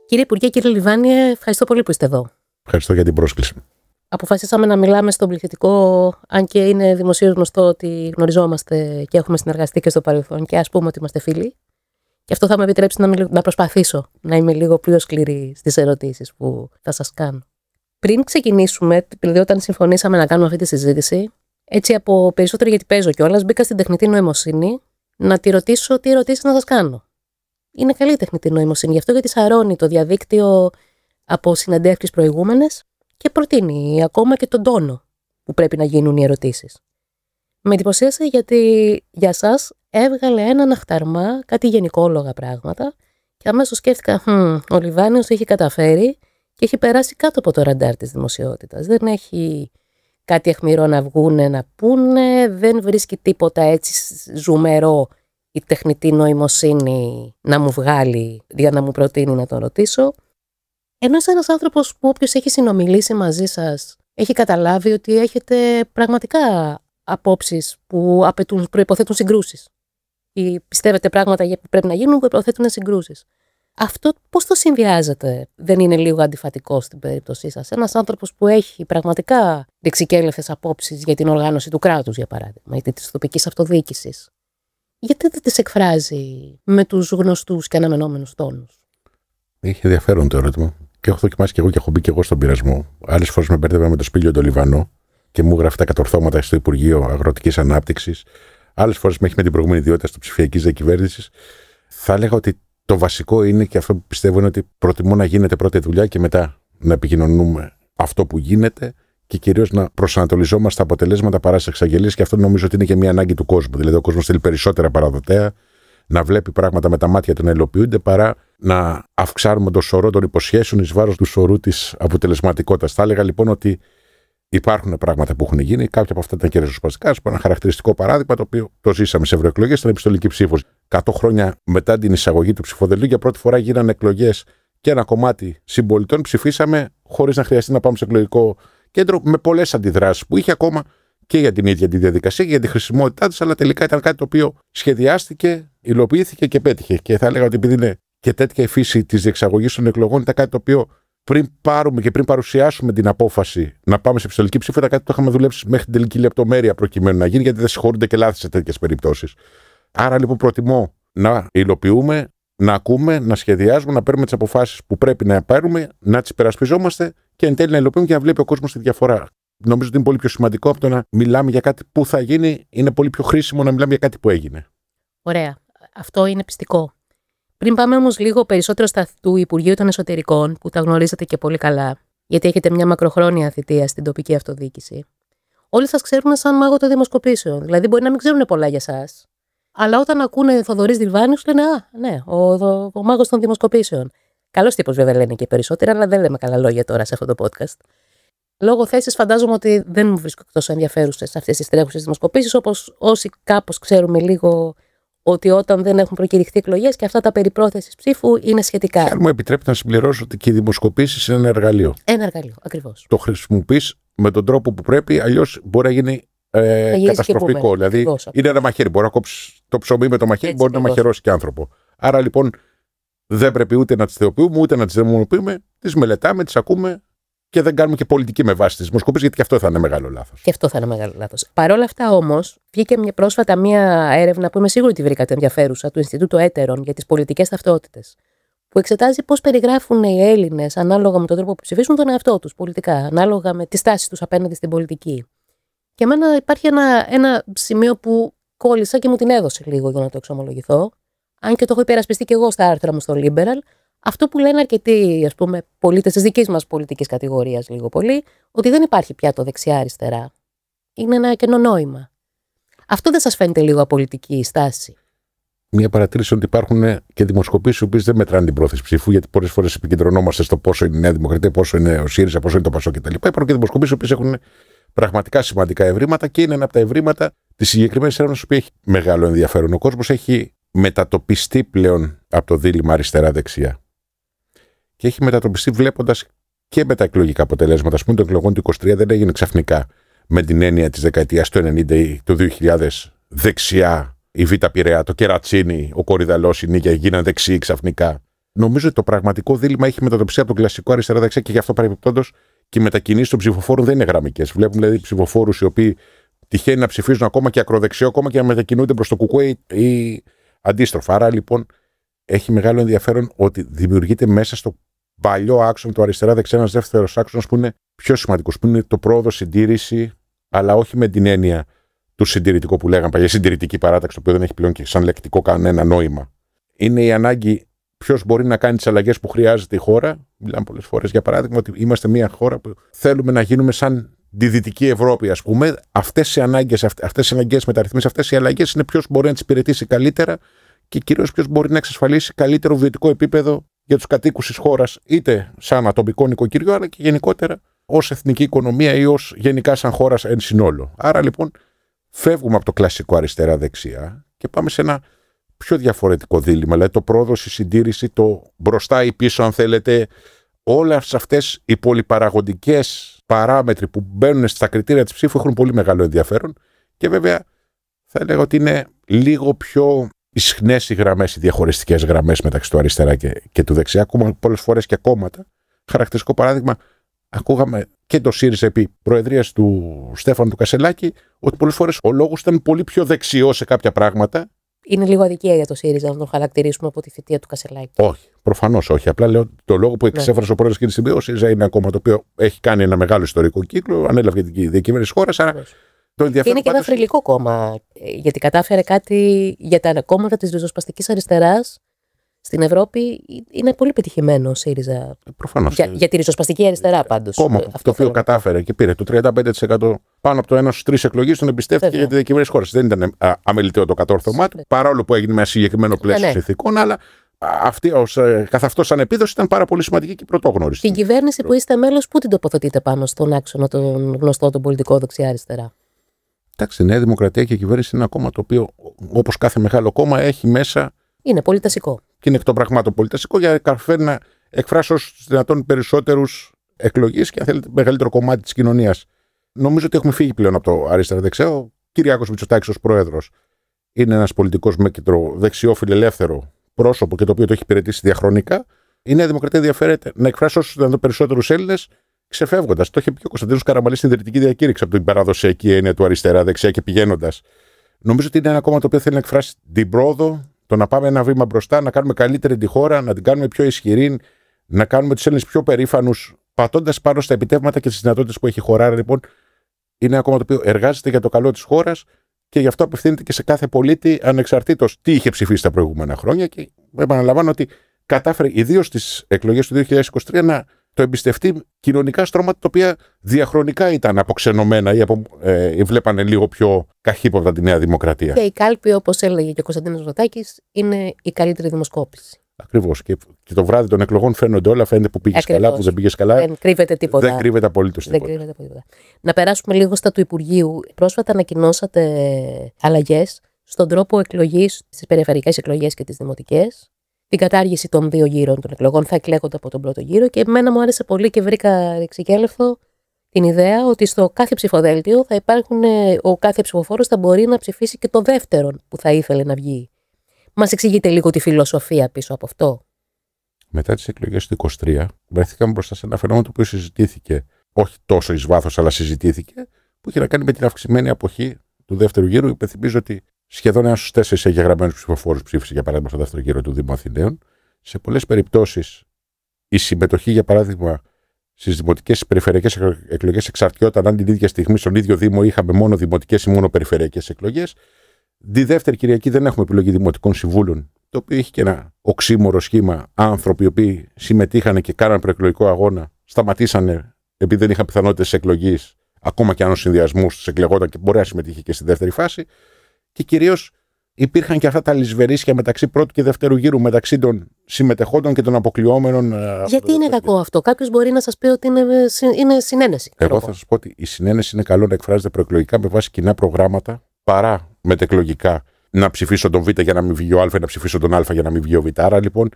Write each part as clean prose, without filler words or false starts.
Κύριε Υπουργέ, κύριε Λιβάνιε, ευχαριστώ πολύ που είστε εδώ. Ευχαριστώ για την πρόσκληση. Αποφασίσαμε να μιλάμε στον πληθυντικό, αν και είναι δημοσίως γνωστό ότι γνωριζόμαστε και έχουμε συνεργαστεί και στο παρελθόν και ας πούμε ότι είμαστε φίλοι. Και αυτό θα με επιτρέψει να προσπαθήσω να είμαι λίγο πιο σκληρή στις ερωτήσεις που θα σας κάνω. Πριν ξεκινήσουμε, δηλαδή όταν συμφωνήσαμε να κάνουμε αυτή τη συζήτηση, έτσι από περισσότερο γιατί παίζω κιόλας, μπήκα στην τεχνητή νοημοσύνη να τη ρωτήσω τι ερωτήσεις να σας κάνω. Είναι καλή η τεχνητή νοημοσύνη, γι' αυτό γιατί σαρώνει το διαδίκτυο από συνεντεύξεις προηγούμενες και προτείνει ακόμα και τον τόνο που πρέπει να γίνουν οι ερωτήσεις. Με εντυπωσίασε γιατί για σας έβγαλε έναν αχταρμά, κάτι γενικόλογα πράγματα και αμέσως σκέφτηκα, ο Λιβάνιος έχει καταφέρει και έχει περάσει κάτω από το ραντάρ της δημοσιότητας. Δεν έχει κάτι αιχμηρό να βγούνε να πούνε, δεν βρίσκει τίποτα έτσι ζουμερό η τεχνητή νοημοσύνη να μου βγάλει για να μου προτείνει να τον ρωτήσω. Ενώ είσαι ένας άνθρωπος που όποιος έχει συνομιλήσει μαζί σας έχει καταλάβει ότι έχετε πραγματικά απόψεις που προϋποθέτουν συγκρούσεις. Ή πιστεύετε πράγματα που πρέπει να γίνουν που προϋποθέτουν συγκρούσεις. Αυτό πώς το συνδυάζετε, δεν είναι λίγο αντιφατικό στην περίπτωσή σας? Ένας άνθρωπος που έχει πραγματικά ρηξικέλευθες απόψεις για την οργάνωση του κράτους, για παράδειγμα, ή της τοπικής αυτοδιοίκησης, γιατί δεν τις εκφράζει με τους γνωστούς και αναμενόμενους τόνους? Έχει ενδιαφέρον το ερώτημα. Και έχω δοκιμάσει και εγώ και έχω μπει και εγώ στον πειρασμό. Άλλες φορές με μπέρδευα με το Σπύλιο τον Λιβανό και μου γράφει τα κατορθώματα στο Υπουργείο Αγροτικής Ανάπτυξης. Άλλες φορές με έχει με την προηγούμενη ιδιότητα στο ψηφιακής διακυβέρνησης. Θα έλεγα ότι το βασικό είναι, και αυτό που πιστεύω είναι, ότι προτιμώ να γίνεται πρώτη δουλειά και μετά να επικοινωνούμε αυτό που γίνεται και κυρίως να προσανατολιζόμαστε στα αποτελέσματα παρά στις εξαγγελίες. Και αυτό νομίζω ότι είναι και μια ανάγκη του κόσμου. Δηλαδή, ο κόσμος θέλει περισσότερα παραδοτέα, να βλέπει πράγματα με τα μάτια του να υλοποιούνται, παρά να αυξάνουμε το σωρό των υποσχέσεων εις βάρος του σωρού της αποτελεσματικότητας. Θα έλεγα λοιπόν ότι υπάρχουν πράγματα που έχουν γίνει. Κάποια από αυτά ήταν και ριζοσπαστικά. Ένα χαρακτηριστικό παράδειγμα, το οποίο το ζήσαμε σε ευρωεκλογές, ήταν επιστολική ψήφος. 100 χρόνια μετά την εισαγωγή του ψηφοδελτίου, για πρώτη φορά γίνανε εκλογές και ένα κομμάτι συμπολιτών ψηφίσαμε χωρίς να χρειαστεί να πάμε σε εκλογικό κέντρο, με πολλές αντιδράσεις που είχε ακόμα και για την ίδια τη διαδικασία και για τη χρησιμότητά της, αλλά τελικά ήταν κάτι το οποίο σχεδιάστηκε, υλοποιήθηκε και πέτυχε. Και θα έλεγα ότι επειδή είναι και τέτοια η φύση της διεξαγωγής των εκλογών, ήταν κάτι το οποίο πριν πάρουμε και πριν παρουσιάσουμε την απόφαση να πάμε σε επιστολική ψήφο, ήταν κάτι που είχαμε δουλέψει μέχρι την τελική λεπτομέρεια προκειμένου να γίνει, γιατί δεν συγχωρούνται και λάθη σε τέτοιες περιπτώσεις. Άρα λοιπόν προτιμώ να υλοποιούμε, να ακούμε, να σχεδιάζουμε, να παίρνουμε τις αποφάσεις που πρέπει να παίρνουμε, να τις υπερασπιζόμαστε και εν τέλει να υλοποιούμε και να βλέπει ο κόσμος τη διαφορά. Νομίζω ότι είναι πολύ πιο σημαντικό από το να μιλάμε για κάτι που θα γίνει, είναι πολύ πιο χρήσιμο να μιλάμε για κάτι που έγινε. Ωραία. Αυτό είναι πιστικό. Πριν πάμε όμως λίγο περισσότερο στα του Υπουργείου των Εσωτερικών, που τα γνωρίζετε και πολύ καλά, γιατί έχετε μια μακροχρόνια θητεία στην τοπική αυτοδιοίκηση, όλοι σας ξέρουν σαν μάγο των δημοσκοπήσεων. Δηλαδή, μπορεί να μην ξέρουν πολλά για εσάς, αλλά όταν ακούνε Θοδωρής Λιβάνιος, λένε ναι, ο μάγος των δημοσκοπήσεων. Καλός τύπος, βέβαια, λένε και περισσότερα, αλλά δεν λέμε καλά λόγια τώρα σε αυτό το podcast. Λόγω θέσης, φαντάζομαι ότι δεν μου βρίσκω τόσο ενδιαφέρουσες αυτές τις τρέχουσες δημοσκοπήσεις, όπως όσοι κάπως ξέρουμε λίγο ότι όταν δεν έχουν προκηρυχθεί εκλογές και αυτά τα περί πρόθεσης ψήφου είναι σχετικά. Αν μου επιτρέπετε να συμπληρώσω ότι και οι δημοσκοπήσεις είναι ένα εργαλείο. Ένα εργαλείο, ακριβώς. Το χρησιμοποιείς με τον τρόπο που πρέπει, αλλιώς μπορεί να γίνει καταστροφικό. Δηλαδή, ακριβώς. Είναι ένα μαχαίρι. Μπορεί να κόψει το ψωμί με το μαχαίρι, μπορεί να μαχαιρώσει και άνθρωπο. Άρα λοιπόν δεν πρέπει ούτε να τις θεοποιούμε, ούτε να τις δαιμονοποιούμε. Τις μελετάμε, τις ακούμε. Και δεν κάνουμε και πολιτική με βάση τις δημοσκοπήσεις, γιατί και αυτό θα είναι μεγάλο λάθος. Και αυτό θα είναι μεγάλο λάθος. Παρ' όλα αυτά όμως, βγήκε πρόσφατα μια έρευνα που είμαι σίγουρη ότι βρήκατε ενδιαφέρουσα, του Ινστιτούτου Έτερων για τις πολιτικές ταυτότητες, που εξετάζει πώς περιγράφουν οι Έλληνες ανάλογα με τον τρόπο που ψηφίσουν τον εαυτό τους πολιτικά, ανάλογα με τις τάσεις τους απέναντι στην πολιτική. Και εμένα υπάρχει ένα σημείο που κόλλησα και μου την έδωσε λίγο για να το εξομολογηθώ, αν και το έχω υπερασπιστεί και εγώ στα άρθρα μου στο Liberal. Αυτό που λένε αρκετοί, ας πούμε, πολίτες της δικής μας πολιτικής κατηγορίας, λίγο πολύ, ότι δεν υπάρχει πια το δεξιά-αριστερά. Είναι ένα κενό νόημα. Αυτό δεν σας φαίνεται λίγο απολυτική στάση? Μια παρατήρηση ότι υπάρχουν και δημοσκοπήσεις οι οποίες δεν μετράνε την πρόθεση ψήφου, γιατί πολλές φορές επικεντρωνόμαστε στο πόσο είναι η Νέα Δημοκρατία, πόσο είναι ο ΣΥΡΙΖΑ, πόσο είναι το ΠΑΣΟΚ κτλ. Υπάρχουν και δημοσκοπήσεις οι οποίες έχουν πραγματικά σημαντικά ευρήματα και είναι ένα από τα ευρήματα της συγκεκριμένης έρευνας που έχει μεγάλο ενδιαφέρον. Ο κόσμος έχει μετατοπιστεί πλέον από το δίλημμα αριστερά-δεξιά. Και έχει μετατοπιστεί βλέποντας και με τα εκλογικά αποτελέσματα. Ας πούμε, το εκλογών του 23 δεν έγινε ξαφνικά με την έννοια της δεκαετίας του 90 ή του 2000 δεξιά, η Β' Πειραιά, το Κερατσίνι, ο Κορυδαλός, η Νίκαια γίνανε δεξιοί ξαφνικά. νομίζω ότι το πραγματικό δίλημμα έχει μετατοπιστεί από τον κλασικό αριστερά-δεξιά και γι' αυτό παρεμπιπτόντως και οι μετακινήσεις των ψηφοφόρων δεν είναι γραμμικές. Βλέπουμε δηλαδή ψηφοφόρους οι οποίοι τυχαίνει να ψηφίζουν ακόμα και ακροδεξιό, ακόμα και να μετακινούνται προς το κουκουέ ή αντίστροφα. Άρα λοιπόν έχει μεγάλο ενδιαφέρον ότι δημιουργείται μέσα στο παλιό άξονα του αριστερά-δεξιά ένας δεύτερος άξονας που είναι πιο σημαντικός, που είναι το πρόοδο συντήρηση, αλλά όχι με την έννοια του συντηρητικού που λέγαμε παλιά, συντηρητική παράταξη, το οποίο δεν έχει πλέον και σαν λεκτικό κανένα νόημα. Είναι η ανάγκη ποιος μπορεί να κάνει τις αλλαγές που χρειάζεται η χώρα. Μιλάμε πολλές φορές για παράδειγμα ότι είμαστε μια χώρα που θέλουμε να γίνουμε σαν τη Δυτική Ευρώπη, ας πούμε. Αυτές οι αναγκαίες μεταρρυθμίσεις, αυτές οι αλλαγές είναι ποιος μπορεί να τις υπηρετήσει καλύτερα και κυρίως ποιος μπορεί να εξασφαλίσει καλύτερο βιωτικό επίπεδο για τους κατοίκους της χώρας, είτε σαν ατομικό νοικοκυριό, αλλά και γενικότερα ως εθνική οικονομία ή ως γενικά σαν χώρα εν συνόλο. Άρα λοιπόν φεύγουμε από το κλασικό αριστερά-δεξιά και πάμε σε ένα πιο διαφορετικό δίλημμα. Δηλαδή το πρόοδος, η συντήρηση, το μπροστά ή πίσω, αν θέλετε, όλες αυτές οι πολυπαραγωγικές παράμετροι που μπαίνουν στα κριτήρια της ψήφου έχουν πολύ μεγάλο ενδιαφέρον και βέβαια θα έλεγα ότι είναι λίγο πιο ισχνές οι γραμμές, οι διαχωριστικές γραμμές μεταξύ του αριστερά και του δεξιά. Ακόμα πολλές φορές και κόμματα. Χαρακτηριστικό παράδειγμα, ακούγαμε και το ΣΥΡΙΖΑ επί προεδρίας του Στέφανου του Κασελάκη, ότι πολλές φορές ο λόγος ήταν πολύ πιο δεξιός σε κάποια πράγματα. Είναι λίγο αδικία για το ΣΥΡΙΖΑ να τον χαρακτηρίσουμε από τη θητεία του Κασελάκη. Όχι, προφανώς όχι. Απλά λέω το λόγο που εξέφρασε ο πρόεδρος εκείνη τη στιγμή. Ο ΣΥΡΙΖΑ είναι ένα κόμμα το οποίο έχει κάνει ένα μεγάλο ιστορικό κύκλο, ανέλαβε την διακυβέρνηση της χώρας. Άρα το ενδιαφέρον. Είναι και ένα θρυλικό κόμμα. Γιατί κατάφερε κάτι για τα κόμματα της ριζοσπαστικής αριστεράς στην Ευρώπη. Είναι πολύ πετυχημένο ο ΣΥΡΙΖΑ. Προφανώς. Για τη ριζοσπαστική αριστερά πάντως. Κόμμα το οποίο κατάφερε και πήρε το 35% πάνω από το 1 στις 3 εκλογές, τον εμπιστεύτηκε για τη διακυβέρνηση της χώρας. Δεν ήταν αμεληταίο το κατόρθωμά του, παρόλο που έγινε με ένα συγκεκριμένο πλαίσιο συνθηκών, αλλά αυτή καθ' αυτό σαν επίδοση ήταν πάρα πολύ σημαντική και πρωτόγνωρη. Την κυβέρνηση που είστε μέλος, πού την τοποθετείτε πάνω στον άξονα τον γνωστό, τον πολιτικό δεξιά-αριστερά? Εντάξει, η Νέα Δημοκρατία και η κυβέρνηση είναι ένα κόμμα το οποίο, όπως κάθε μεγάλο κόμμα, έχει μέσα. Είναι πολυτασικό. Και είναι εκ των πραγμάτων πολυτασικό για να καταφέρει να εκφράσει όσο δυνατόν περισσότερους εκλογείς και, αν θέλετε, μεγαλύτερο κομμάτι της κοινωνίας. Νομίζω ότι έχουμε φύγει πλέον από το αριστερά-δεξιά. Ο Κυριάκος Μητσοτάκης ως πρόεδρος είναι ένας πολιτικός με κεντροδεξιό φιλελεύθερο πρόσωπο και το οποίο το έχει υπηρετήσει διαχρονικά. Η Νέα Δημοκρατία ενδιαφέρεται να εκφράσει όσο δυνατόν περισσότερους Έλληνες, ξεφεύγοντας. Το είχε πει ο Κωνσταντίνος Καραμανλής στην Ιδρυτική Διακήρυξη από την παραδοσιακή έννοια του αριστερά-δεξιά και πηγαίνοντας. Νομίζω ότι είναι ένα κόμμα το οποίο θέλει να εκφράσει την πρόοδο, το να πάμε ένα βήμα μπροστά, να κάνουμε καλύτερη τη χώρα, να την κάνουμε πιο ισχυρή, να κάνουμε τους Έλληνες πιο περήφανους, πατώντας πάνω στα επιτεύγματα και στις δυνατότητες που έχει η χώρα. Άρα, λοιπόν, είναι ένα κόμμα το οποίο εργάζεται για το καλό της χώρας και γι' αυτό απευθύνεται και σε κάθε πολίτη, ανεξαρτήτως τι είχε ψηφίσει τα προηγούμενα χρόνια. Και επαναλαμβάνω ότι κατάφερε, ιδίως στις εκλογές του 2023, να το εμπιστευτεί κοινωνικά στρώματα τα οποία διαχρονικά ήταν αποξενωμένα ή βλέπανε λίγο πιο καχύποπτα τη Νέα Δημοκρατία. Και η κάλπη, όπως έλεγε και ο Κωνσταντίνος Μητσοτάκης, είναι η καλύτερη δημοσκόπηση. Ακριβώς. Και το βράδυ των εκλογών φαίνονται όλα. Φαίνεται που πήγε καλά, που δεν πήγε καλά. Δεν κρύβεται τίποτα. Δεν κρύβεται απολύτως τίποτα. Να περάσουμε λίγο στα του Υπουργείου. Πρόσφατα ανακοινώσατε αλλαγές στον τρόπο εκλογής στις περιφερειακές εκλογές και τις δημοτικές. Την κατάργηση των 2 γύρων των εκλογών, θα εκλέγονται από τον πρώτο γύρο, και εμένα μου άρεσε πολύ και βρήκα ρηξικέλευθο την ιδέα ότι στο κάθε ψηφοδέλτιο θα υπάρχουν, ο κάθε ψηφοφόρος θα μπορεί να ψηφίσει και το δεύτερον που θα ήθελε να βγει. Μας εξηγείτε λίγο τη φιλοσοφία πίσω από αυτό? Μετά τις εκλογές του 2023, βρεθήκαμε μπροστά σε ένα φαινόμενο το οποίο συζητήθηκε, όχι τόσο εις βάθος, αλλά συζητήθηκε, που είχε να κάνει με την αυξημένη αποχή του δεύτερου γύρου. Υπενθυμίζω ότι σχεδόν 1 στους 4 εγγεγραμμένους ψηφοφόρους ψήφισε, για παράδειγμα, στο δεύτερο γύρο του Δήμου Αθηναίων. Σε πολλές περιπτώσεις, η συμμετοχή, για παράδειγμα, στις δημοτικές περιφερειακές εκλογές εξαρτιόταν αν την ίδια στιγμή στον ίδιο Δήμο είχαμε μόνο δημοτικές ή μόνο περιφερειακές εκλογές. Τη δεύτερη Κυριακή δεν έχουμε επιλογή δημοτικών συμβούλων, το οποίο είχε και ένα οξύμορο σχήμα. Άνθρωποι οι οποίοι συμμετείχαν και κάναν προεκλογικό αγώνα, σταματήσανε επειδή δεν είχαν πιθανότητες εκλογής, ακόμα και αν ο συνδυασμός τους εκλεγόταν και μπορεί να συμμετείχε και στη δεύτερη φάση. Και κυρίως υπήρχαν και αυτά τα λησβερίσια μεταξύ πρώτου και δεύτερου γύρου, μεταξύ των συμμετεχόντων και των αποκλειόμενων. Γιατί είναι κακό αυτό? Κάποιος μπορεί να σας πει ότι είναι συνένεση. Εγώ θα σας πω ότι η συνένεση είναι καλό να εκφράζεται προεκλογικά με βάση κοινά προγράμματα, παρά μετεκλογικά να ψηφίσω τον Β για να μην βγει ο Α, να ψηφίσω τον Α για να μην βγει ο Β. Άρα λοιπόν,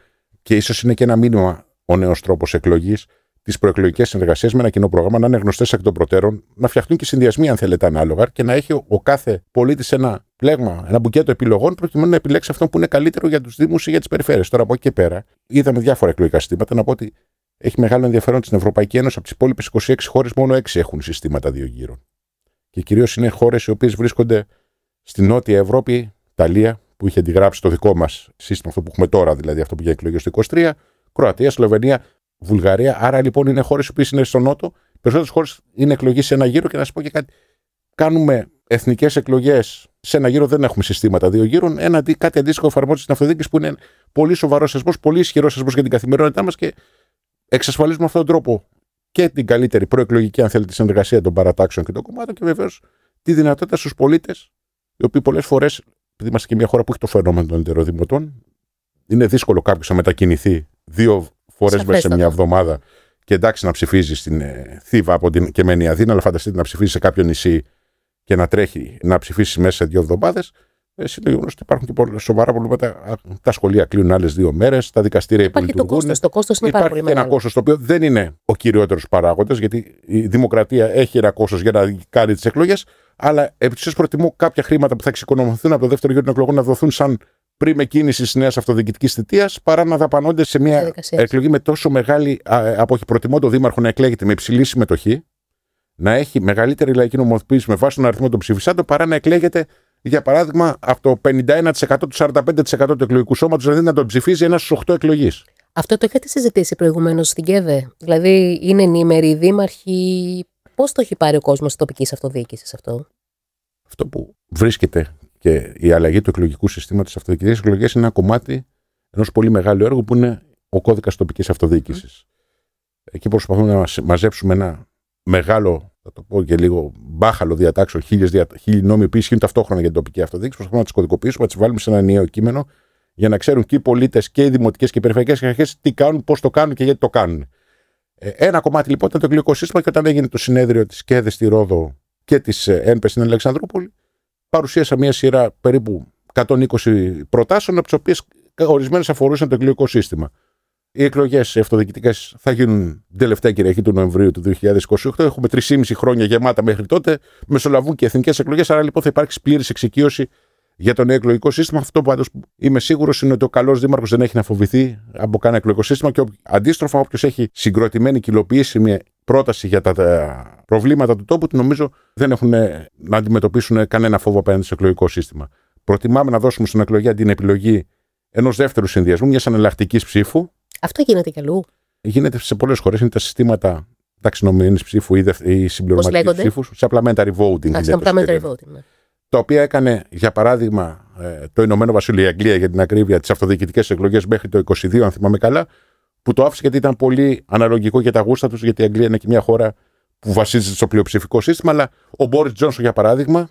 και ίσως είναι και ένα μήνυμα ο νέος τρόπος εκλογής, τις προεκλογικές συνεργασίες με ένα κοινό πρόγραμμα να είναι γνωστές εκ των προτέρων, να φτιαχτούν και συνδυασμοί, αν θέλετε, ανάλογα, και να έχει ο κάθε πολίτης ένα πλέγμα, ένα μπουκέτο επιλογών, προκειμένου να επιλέξει αυτό που είναι καλύτερο για τους Δήμους ή για τις περιφέρειες. Τώρα από εκεί και πέρα, είδαμε διάφορα εκλογικά συστήματα. Να πω ότι έχει μεγάλο ενδιαφέρον στην Ευρωπαϊκή Ένωση. Από τις υπόλοιπες 26 χώρες, μόνο 6 έχουν συστήματα 2 γύρων. Και κυρίως είναι χώρες οι οποίες βρίσκονται στη Νότια Ευρώπη, Ιταλία, που είχε αντιγράψει το δικό μας σύστημα, αυτό που έχουμε τώρα, δηλαδή αυτό που για εκλογές το 23, Κροατία, Σλοβενία, Βουλγαρία. Άρα λοιπόν είναι χώρες οι οποίες είναι στο Νότο. Οι περισσότερες χώρες είναι εκλογές σε ένα γύρο και να σας πω και κάτι. Κάνουμε εθνικές εκλογές σε ένα γύρο, δεν έχουμε συστήματα 2 γύρων. Κάτι αντίστοιχο εφαρμόζεται στην αυτοδιοίκηση που είναι πολύ σοβαρό θεσμός, πολύ ισχυρό θεσμός για την καθημερινότητά μας και εξασφαλίζουμε αυτόν τον τρόπο και την καλύτερη προεκλογική, αν θέλετε, συνεργασία των παρατάξεων και των κομμάτων και βεβαίως τη δυνατότητα στους πολίτες, οι οποίοι πολλές φορές, επειδή είμαστε και μια χώρα που έχει το φαινόμενο των ετεροδημοτών, είναι δύσκολο κάποιος να μετακινηθεί 2 φορές μέσα σε μια εβδομάδα και εντάξει να ψηφίζει στην Θήβα από την Κεμένη Αθήνα, αλλά φανταστείτε να ψηφίζει σε κάποιο νησί και να τρέχει να ψηφίσει μέσα σε 2 εβδομάδες. Είναι γεγονός ότι υπάρχουν και σοβαρά προβλήματα. Τα σχολεία κλείνουν άλλες 2 μέρες, τα δικαστήρια υπολειτουργούν. Το κόστος είναι πάρα πολύ μεγάλο. Υπάρχει ένα κόστος το οποίο δεν είναι ο κυριότερος παράγοντας, γιατί η δημοκρατία έχει ένα κόστος για να κάνει τις εκλογές. Αλλά επί της ουσίας προτιμώ κάποια χρήματα που θα εξοικονομηθούν από το δεύτερο γύρο των εκλογών να δοθούν σαν πριν κίνηση τη νέα αυτοδιοικητική θητεία, παρά να δαπανώνται σε μια εκλογή με τόσο μεγάλη απόχη. Προτιμώ το δήμαρχο να εκλέγεται με υψηλή συμμετοχή, να έχει μεγαλύτερη λαϊκή νομιμοποίηση με βάση τον αριθμό των ψηφισάντων, παρά να εκλέγεται, για παράδειγμα, από το 51% του 45% του εκλογικού σώματος, δηλαδή να τον ψηφίζει ένας στους 8 εκλογείς. Αυτό το έχετε συζητήσει προηγουμένως στην ΚΕΔΕ. Δηλαδή, είναι ενήμεροι οι δήμαρχοι. Πώς το έχει πάρει ο κόσμος της τοπικής αυτοδιοίκησης αυτό? Αυτό που βρίσκεται και η αλλαγή του εκλογικού συστήματος της αυτοδιοικητικής εκλογές είναι ένα κομμάτι ενός πολύ μεγάλου έργου που είναι ο κώδικας τοπικής αυτοδιοίκησης. Εκεί προσπαθούμε να μαζέψουμε ένα μεγάλο, θα το πω και λίγο, μπάχαλο διατάξεων, 1000 νόμοι που ισχύουν ταυτόχρονα για την τοπική αυτοδιοίκηση. Προσπαθούμε να τις κωδικοποιήσουμε, να τις βάλουμε σε ένα ενιαίο κείμενο για να ξέρουν και οι πολίτες και οι δημοτικές και οι περιφερειακές αρχές τι κάνουν, πώς το κάνουν και γιατί το κάνουν. Ένα κομμάτι λοιπόν ήταν το εκλογικό σύστημα και όταν έγινε το συνέδριο της ΚΕΔΕ στη Ρόδο και της ΕΝΠΕ στην Αλεξανδρούπολη, παρουσίασα μια σειρά περίπου 120 προτάσεων, από τις οποίες ορισμένες αφορούσαν το εκλογικό σύστημα. Οι εκλογές αυτοδιοικητικές θα γίνουν την τελευταία Κυριακή του Νοεμβρίου του 2028. Έχουμε 3,5 χρόνια γεμάτα μέχρι τότε. Μεσολαβούν και εθνικές εκλογές. Άρα λοιπόν θα υπάρξει πλήρης εξοικείωση για το νέο εκλογικό σύστημα. Αυτό πάντως είμαι σίγουρος είναι ότι ο καλός δήμαρχος δεν έχει να φοβηθεί από κανένα εκλογικό σύστημα και αντίστροφα, όποιος έχει συγκροτημένη και υλοποιήσει μια πρόταση για τα προβλήματα του τόπου του, νομίζω δεν έχουν να αντιμετωπίσουν κανένα φόβο απέναντι στο εκλογικό σύστημα. Προτιμάμε να δώσουμε στον εκλογέα την επιλογή ενός δεύτερου συνδυασμού, μιας εναλλακτικής ψήφου. Αυτό γίνεται κι αλλού. Γίνεται σε πολλές χώρες. Είναι τα συστήματα ταξινομημένης ψήφου ή συμπληρωματικής ψήφου. Supplementary voting. Τα οποία έκανε, για παράδειγμα, το Ηνωμένο Βασίλειο, η Αγγλία για την ακρίβεια, τις αυτοδιοικητικές εκλογές μέχρι το 2022, αν θυμάμαι καλά, που το άφησε γιατί ήταν πολύ αναλογικό για τα γούστα τους, γιατί η Αγγλία είναι και μια χώρα που βασίζεται στο πλειοψηφικό σύστημα. Αλλά ο Μπόρις Τζόνσον, για παράδειγμα,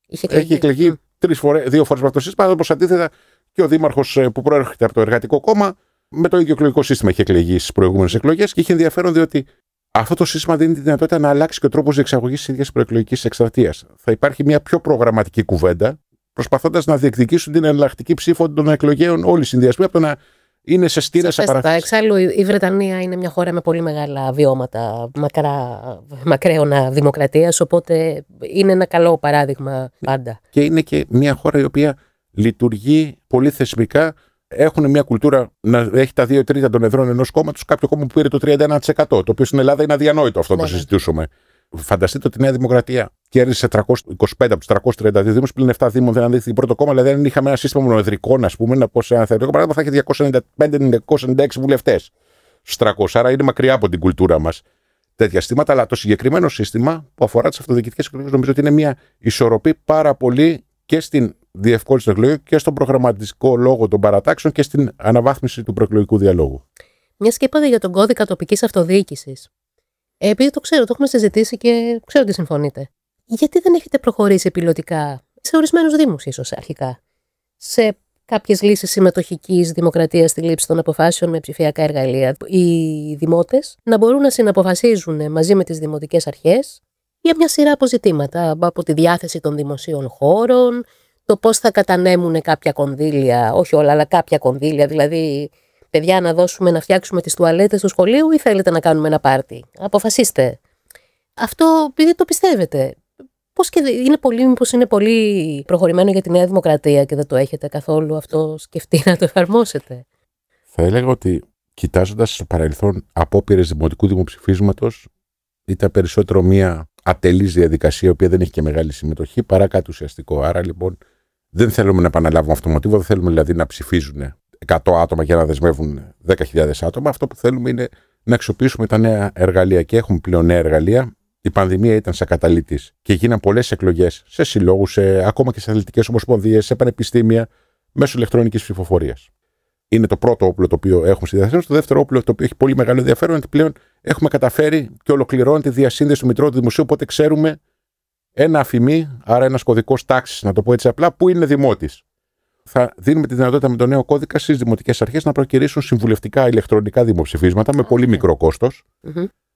έχει εκλεγεί 2 φορές με αυτό το σύστημα. Όπως αντίθετα και ο δήμαρχος που προέρχεται από το Εργατικό Κόμμα, με το ίδιο εκλογικό σύστημα είχε εκλεγεί στις προηγούμενες εκλογές και είχε ενδιαφέρον διότι αυτό το σύστημα δίνει τη δυνατότητα να αλλάξει και ο τρόπος διεξαγωγής της ίδιας προεκλογικής εκστρατείας. Θα υπάρχει μια πιο προγραμματική κουβέντα, προσπαθώντας να διεκδικήσουν την εναλλακτική ψήφο των εκλογέων όλοι οι συνδυασμοί από το να είναι σε στήρα σε παραθέσεις. Εξάλλου, η Βρετανία είναι μια χώρα με πολύ μεγάλα βιώματα μακραίωνα δημοκρατίας, οπότε είναι ένα καλό παράδειγμα πάντα. Και είναι και μια χώρα η οποία λειτουργεί πολύ θεσμικά. Έχουν μια κουλτούρα να έχει τα 2 τρίτα των εδρών ενός κόμματος, κάποιο κόμμα που πήρε το 31%, το οποίο στην Ελλάδα είναι αδιανόητο αυτό να το συζητήσουμε. Φανταστείτε ότι η Νέα Δημοκρατία κέρδισε 325 από τους 332 Δήμους, πλην 7 Δήμων δεν ανδείχθηκε πρώτο κόμμα, δηλαδή αν είχαμε ένα σύστημα μονοεδρικών, ας πούμε, να πω σε ένα θεωρητικό παράδειγμα, θα είχε 295-296 βουλευτές στους 300. Άρα είναι μακριά από την κουλτούρα μας τέτοια συστήματα. Αλλά το συγκεκριμένο σύστημα που αφορά τις αυτοδιοικητικές εκλογές, νομίζω ότι είναι μια ισορροπή πάρα πολύ και στην διευκόλυνση των εκλογών και στον προγραμματικό λόγο των παρατάξεων και στην αναβάθμιση του προεκλογικού διαλόγου. Μιας και είπατε για τον κώδικα τοπικής αυτοδιοίκησης. Επειδή το ξέρω, το έχουμε συζητήσει και ξέρω ότι συμφωνείτε. Γιατί δεν έχετε προχωρήσει πιλωτικά σε ορισμένους δήμους, ίσως αρχικά, σε κάποιες λύσεις συμμετοχικής δημοκρατίας στη λήψη των αποφάσεων με ψηφιακά εργαλεία? Οι δημότες να μπορούν να συναποφασίζουν μαζί με τις δημοτικές αρχές για μια σειρά αποζητήματα, από τη διάθεση των δημοσίων χώρων, το πώς θα κατανέμουν κάποια κονδύλια, όχι όλα, αλλά κάποια κονδύλια, δηλαδή, παιδιά, να φτιάξουμε τις τουαλέτες του σχολείου ή θέλετε να κάνουμε ένα πάρτι? Αποφασίστε. Αυτό επειδή το πιστεύετε. Πώς και μήπως είναι πολύ προχωρημένο για τη Νέα Δημοκρατία και δεν το έχετε καθόλου αυτό σκεφτεί να το εφαρμόσετε? Θα έλεγα ότι κοιτάζοντας στο παρελθόν απόπειρες δημοτικού δημοψηφίσματος, ήταν περισσότερο μια ατελής διαδικασία, η οποία δεν έχει και μεγάλη συμμετοχή, παρά κάτι ουσιαστικό. Άρα λοιπόν δεν θέλουμε να επαναλάβουμε αυτό το μοτίβο, δεν θέλουμε δηλαδή να ψηφίζουν 100 άτομα για να δεσμεύουν 10.000 άτομα. Αυτό που θέλουμε είναι να αξιοποιήσουμε τα νέα εργαλεία και έχουμε πλέον νέα εργαλεία. Η πανδημία ήταν σαν καταλήτης και γίναν πολλές εκλογές σε συλλόγους, ακόμα και σε αθλητικές ομοσπονδίες, σε πανεπιστήμια, μέσω ηλεκτρονικής ψηφοφορίας. Είναι το πρώτο όπλο το οποίο έχουμε στη διάθεσή μας. Το δεύτερο όπλο το οποίο έχει πολύ μεγάλο ενδιαφέρον είναι ότι πλέον έχουμε καταφέρει και ολοκληρώνει τη διασύνδεση του Μητρώου του Δημοσίου. Οπότε ξέρουμε ένα αφημί, άρα ένας κωδικός τάξης, να το πω έτσι απλά, που είναι δημότης. Θα δίνουμε τη δυνατότητα με τον νέο κώδικα στις δημοτικές αρχές να προκυρήσουν συμβουλευτικά ηλεκτρονικά δημοψηφίσματα με πολύ μικρό κόστος,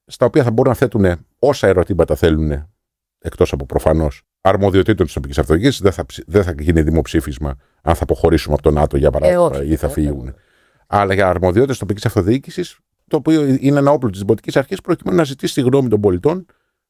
στα οποία θα μπορούν να θέτουν όσα ερωτήματα θέλουν, εκτός από προφανώς αρμοδιοτήτων της τοπικής αυτοδιοίκησης. Δεν θα γίνει δημοψήφισμα αν θα αποχωρήσουμε από τον ΝΑΤΟ, για παράδειγμα, ή θα φύγουν. Αλλά για αρμοδιότητες της τοπικής αυτοδιοίκησης, το οποίο είναι ένα όπλο της δημοτικής αρχής, προκειμένου να ζητήσει τη γνώμη των πολιτών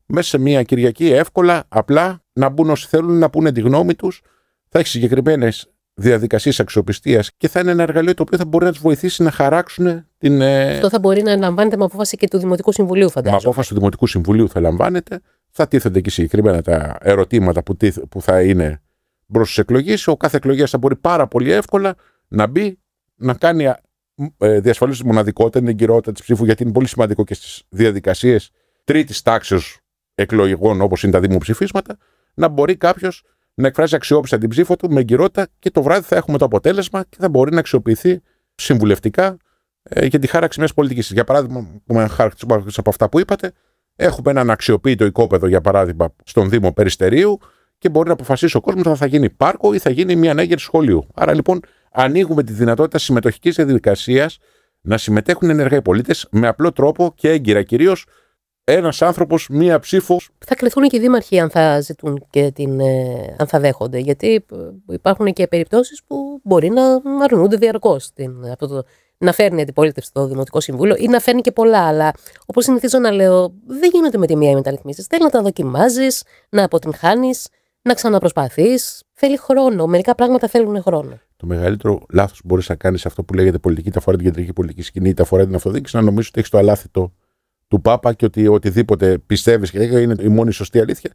μέσα σε μια Κυριακή, εύκολα, απλά να μπουν όσοι θέλουν να πούνε τη γνώμη τους. Θα έχει συγκεκριμένες διαδικασίες αξιοπιστίας και θα είναι ένα εργαλείο το οποίο θα μπορεί να τους βοηθήσει να χαράξουν την. Αυτό θα μπορεί να λαμβάνεται με απόφαση και του Δημοτικού Συμβουλίου, φαντάζομαι. Με απόφαση του Δημοτικού Συμβουλίου θα λαμβάνεται. Θα τίθενται εκεί συγκεκριμένα τα ερωτήματα που θα είναι μπρος στις εκλογές. Ο κάθε εκλογέας θα μπορεί πάρα πολύ εύκολα να μπει, να κάνει διασφαλίσει τη μοναδικότητα, την εγκυρότητα της ψήφου, γιατί είναι πολύ σημαντικό και στις διαδικασίες τρίτης τάξεως εκλογικών, όπως είναι τα δημοψηφίσματα, να μπορεί κάποιος να εκφράζει αξιόπιστα την ψήφο του με εγκυρότητα και το βράδυ θα έχουμε το αποτέλεσμα και θα μπορεί να αξιοποιηθεί συμβουλευτικά για τη χάραξη μιας πολιτικής. Για παράδειγμα, με χαρακτηρισμό από αυτά που είπατε, έχουμε έναν αξιοποίητο οικόπεδο, για παράδειγμα, στον Δήμο Περιστερίου και μπορεί να αποφασίσει ο κόσμος αν θα γίνει πάρκο ή θα γίνει μια ανέγερση σχολείου. Άρα λοιπόν ανοίγουμε τη δυνατότητα συμμετοχικής διαδικασίας να συμμετέχουν ενεργά οι πολίτες με απλό τρόπο και έγκυρα, κυρίως ένας άνθρωπος, μία ψήφο. Θα κληθούν και οι δήμαρχοι αν θα ζητούν και αν θα δέχονται. Γιατί υπάρχουν και περιπτώσεις που μπορεί να αρνούνται διαρκώς να φέρνει αντιπολίτευση στο Δημοτικό Συμβούλιο ή να φέρνει και πολλά. Αλλά όπως συνηθίζω να λέω, δεν γίνεται με τη μία οι μεταρρυθμίσεις. Θέλει να τα δοκιμάζεις, να αποτυγχάνεις, να ξαναπροσπαθείς. Θέλει χρόνο. Μερικά πράγματα θέλουν χρόνο. Το μεγαλύτερο λάθος που μπορείς να κάνεις αυτό που λέγεται πολιτική, είτε αφορά την κεντρική πολιτική σκηνή, είτε αφορά την αυτοδιοίκηση, να νομίζεις ότι έχεις το αλάθητο του Πάπα και ότι οτιδήποτε πιστεύεις και είναι η μόνη σωστή αλήθεια,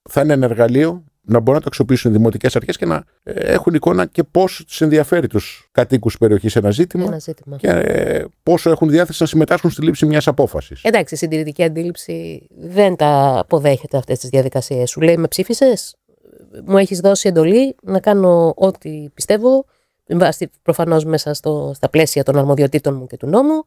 θα είναι ένα εργαλείο να μπορούν να το αξιοποιήσουν οι δημοτικές αρχές και να έχουν εικόνα και πώς τους ενδιαφέρει τους κατοίκους περιοχής σε ένα ζήτημα και πόσο έχουν διάθεση να συμμετάσχουν στη λήψη μιας απόφασης. Εντάξει, η συντηρητική αντίληψη δεν τα αποδέχεται αυτές τις διαδικασίες. Σου λέει, με ψήφισες, μου έχεις δώσει εντολή να κάνω ό,τι πιστεύω, προφανώς μέσα στα πλαίσια των αρμοδιοτήτων μου και του νόμου.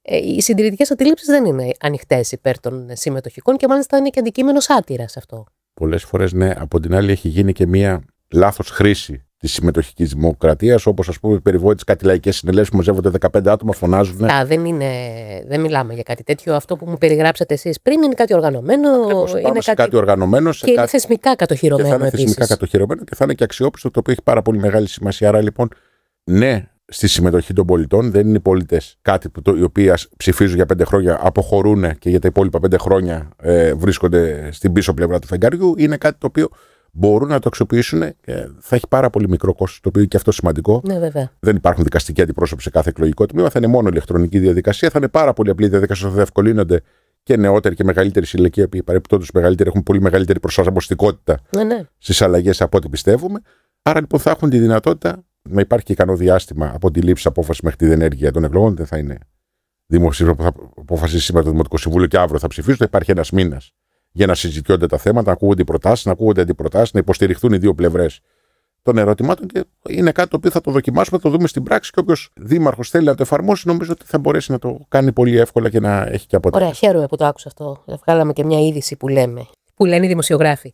Οι συντηρητικές αντιλήψεις δεν είναι ανοιχτές υπέρ των συμμετοχικών και μάλιστα είναι και αντικείμενο σάτυρας αυτό. Πολλές φορές, ναι. Από την άλλη, έχει γίνει και μία λάθος χρήση της συμμετοχικής δημοκρατίας, όπως ας πούμε περιβόητες κάτι λαϊκές συνελεύσεις που μαζεύονται 15 άτομα, φωνάζουν. Δεν μιλάμε για κάτι τέτοιο. Αυτό που μου περιγράψατε εσείς πριν είναι κάτι οργανωμένο. Είναι κάτι οργανωμένο. Και είναι θεσμικά κατοχυρωμένο. Και θα είναι θεσμικά κατοχυρωμένο και θα είναι και αξιόπιστο, το οποίο έχει πάρα πολύ μεγάλη σημασία. Άρα λοιπόν, ναι. Στη συμμετοχή των πολιτών, δεν είναι οι πολίτες κάτι οι οποίοι ψηφίζουν για 5 χρόνια, αποχωρούν και για τα υπόλοιπα 5 χρόνια βρίσκονται στην πίσω πλευρά του φεγγαριού. Είναι κάτι το οποίο μπορούν να το αξιοποιήσουν και θα έχει πάρα πολύ μικρό κόστος, το οποίο και αυτό σημαντικό. Ναι, βέβαια. Δεν υπάρχουν δικαστικοί αντιπρόσωποι σε κάθε εκλογικό τμήμα, θα είναι μόνο ηλεκτρονική διαδικασία, θα είναι πάρα πολύ απλή διαδικασία, θα ευκολύνονται και νεότεροι και μεγαλύτεροι σε ηλικία, που παρεπιπτόντως μεγαλύτεροι έχουν πολύ μεγαλύτερη προσαρμοστικότητα στις αλλαγές από ό,τι πιστεύουμε. Άρα λοιπόν θα έχουν τη δυνατότητα να υπάρχει και ικανό διάστημα από τη λήψη απόφαση μέχρι τη διενέργεια των εκλογών. Δεν θα είναι δημοψήφισμα που θα αποφασίσει σήμερα το Δημοτικό Συμβούλιο και αύριο θα ψηφίσουν. Θα υπάρχει ένας μήνας για να συζητιόνται τα θέματα, να ακούγονται οι προτάσεις, να ακούγονται αντιπροτάσεις, να υποστηριχθούν οι δύο πλευρές των ερωτημάτων. Και είναι κάτι το οποίο θα το δοκιμάσουμε, θα το δούμε στην πράξη. Και όποιος δήμαρχος θέλει να το εφαρμόσει, νομίζω ότι θα μπορέσει να το κάνει πολύ εύκολα και να έχει και αποτέλεσμα. Ωραία, χαίρομαι που το άκουσα αυτό. Βγάλαμε και μια είδηση που λένε οι δημοσιογράφοι.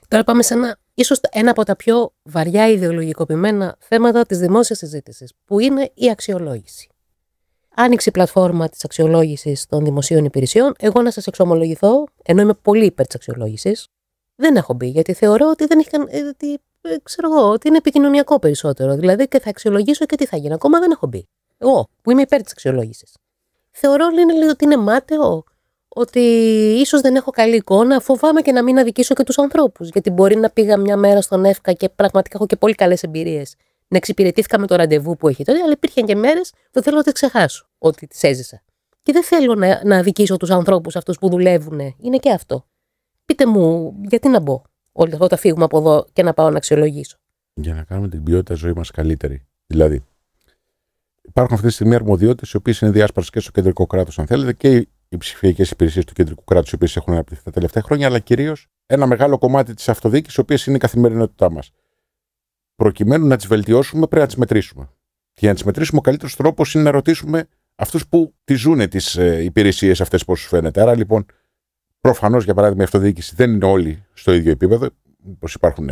Τώρα πάμε σε ίσως ένα από τα πιο βαριά ιδεολογικοποιημένα θέματα της δημόσιας συζήτησης, που είναι η αξιολόγηση. Άνοιξε η πλατφόρμα της αξιολόγησης των δημοσίων υπηρεσιών. Εγώ να σας εξομολογηθώ, ενώ είμαι πολύ υπέρ της αξιολόγησης, δεν έχω μπει, γιατί θεωρώ ότι ότι είναι επικοινωνιακό περισσότερο. Δηλαδή και θα αξιολογήσω και τι θα γίνει. Ακόμα δεν έχω μπει. Εγώ, που είμαι υπέρ της αξιολόγησης. Θεωρώ ότι είναι μάταιο ότι ίσως δεν έχω καλή εικόνα, φοβάμαι και να μην αδικήσω και τους ανθρώπους. Γιατί μπορεί να πήγα μια μέρα στον ΕΦΚΑ και πραγματικά έχω και πολύ καλές εμπειρίες. Να εξυπηρετήθηκα με το ραντεβού που έχει τότε, αλλά υπήρχαν και μέρες που θέλω να τις ξεχάσω ότι τις έζησα. Και δεν θέλω να αδικήσω τους ανθρώπους αυτούς που δουλεύουν. Είναι και αυτό. Πείτε μου, γιατί να μπω όταν φύγουμε από εδώ και να πάω να αξιολογήσω? Για να κάνουμε την ποιότητα ζωή μας καλύτερη. Δηλαδή, υπάρχουν αυτή τη στιγμή αρμοδιότητες οι οποίες είναι διάσπαρες και στο κεντρικό κράτος, αν θέλετε, και οι ψηφιακές υπηρεσίες του κεντρικού κράτους, οι οποίες έχουν αναπτυχθεί τα τελευταία χρόνια, αλλά κυρίως ένα μεγάλο κομμάτι της αυτοδιοίκησης, οι οποίες είναι η καθημερινότητά μας. Προκειμένου να τις βελτιώσουμε, πρέπει να τις μετρήσουμε. Και για να τις μετρήσουμε, ο καλύτερος τρόπος είναι να ρωτήσουμε αυτούς που τις ζουν τις υπηρεσίες αυτές, πώς σου φαίνεται. Άρα λοιπόν, προφανώς, για παράδειγμα, η αυτοδιοίκηση δεν είναι όλοι στο ίδιο επίπεδο. Όπως υπάρχουν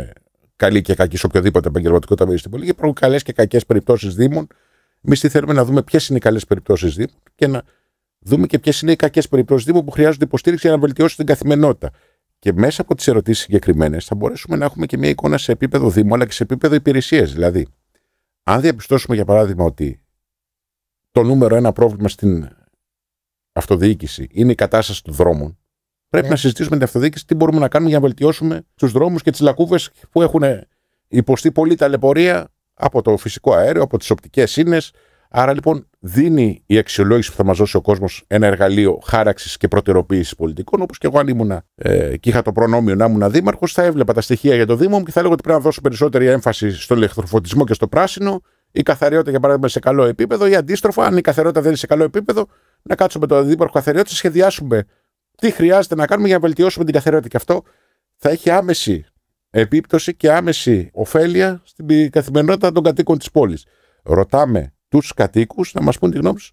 καλοί και κακοί σε οποιοδήποτε επαγγελματικό τομέα στην πολιτική, υπάρχουν καλές και κακές περιπτώσεις δήμων. Εμείς τι θέλουμε να δούμε ποιες είναι οι καλές περιπτώσεις δήμων και να δούμε και ποιες είναι οι κακές περιπτώσεις δήμων που χρειάζονται υποστήριξη για να βελτιώσουν την καθημερινότητα. Και μέσα από τις ερωτήσεις συγκεκριμένες θα μπορέσουμε να έχουμε και μια εικόνα σε επίπεδο δήμου αλλά και σε επίπεδο υπηρεσίες. Δηλαδή, αν διαπιστώσουμε για παράδειγμα ότι το νούμερο ένα πρόβλημα στην αυτοδιοίκηση είναι η κατάσταση των δρόμων, πρέπει να συζητήσουμε την αυτοδιοίκηση τι μπορούμε να κάνουμε για να βελτιώσουμε τους δρόμους και τις λακκούβες που έχουν υποστεί πολλή ταλαιπωρία από το φυσικό αέριο, από τις οπτικές ίνες. Άρα λοιπόν δίνει η αξιολόγηση που θα μας δώσει ο κόσμος ένα εργαλείο χάραξης και προτεραιοποίησης πολιτικών. Όπως και εγώ, αν ήμουνα και είχα το προνόμιο να ήμουν δήμαρχος, θα έβλεπα τα στοιχεία για το Δήμο μου και θα έλεγα ότι πρέπει να δώσω περισσότερη έμφαση στον ηλεκτροφωτισμό και στο πράσινο, η καθαριότητα για παράδειγμα σε καλό επίπεδο, ή αντίστροφα, αν η καθαριότητα δεν είναι σε καλό επίπεδο, να κάτσουμε με τον δήμαρχο καθαριότητα, σχεδιάσουμε τι χρειάζεται να κάνουμε για να βελτιώσουμε την καθαριότητα. Και αυτό θα έχει άμεση επίπτωση και άμεση ωφέλεια στην καθημερινότητα των κατοίκων της πόλης. Ρωτάμε τους κατοίκους να μας πούν τη γνώμη τους.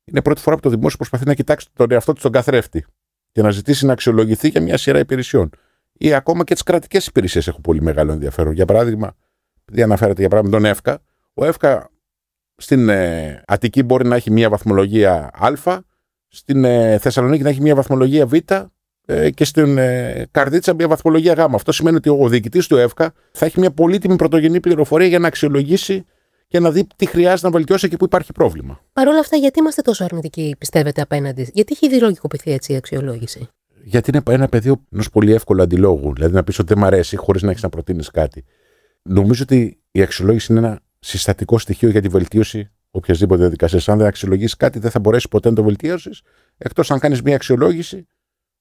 Είναι πρώτη φορά που το δημόσιο προσπαθεί να κοιτάξει τον εαυτό του στον καθρέφτη και να ζητήσει να αξιολογηθεί για μια σειρά υπηρεσιών. Ή ακόμα και τις κρατικές υπηρεσίες έχουν πολύ μεγάλο ενδιαφέρον. Για παράδειγμα, επειδή αναφέρεται για παράδειγμα τον ΕΦΚΑ, ο ΕΦΚΑ στην Αττική μπορεί να έχει μια βαθμολογία Α, στην Θεσσαλονίκη να έχει μια βαθμολογία Β και στην Καρδίτσα μια βαθμολογία Γ. Αυτό σημαίνει ότι ο διοικητής του ΕΦΚΑ θα έχει μια πολύτιμη πρωτογενή πληροφορία για να αξιολογήσει και να δει τι χρειάζεται να βελτιώσει και πού υπάρχει πρόβλημα. Παρ' όλα αυτά, γιατί είμαστε τόσο αρνητικοί, πιστεύετε, απέναντι? Γιατί έχει ιδεολογικοποιηθεί έτσι η αξιολόγηση? Γιατί είναι ένα πεδίο ενός πολύ εύκολου αντιλόγου. Δηλαδή να πεις ότι δεν μ' αρέσει χωρίς να έχεις να προτείνεις κάτι. Νομίζω ότι η αξιολόγηση είναι ένα συστατικό στοιχείο για τη βελτίωση οποιασδήποτε διαδικασία. Αν δεν αξιολογήσεις κάτι, δεν θα μπορέσει ποτέ να το βελτιώσεις, εκτός αν κάνεις μια αξιολόγηση,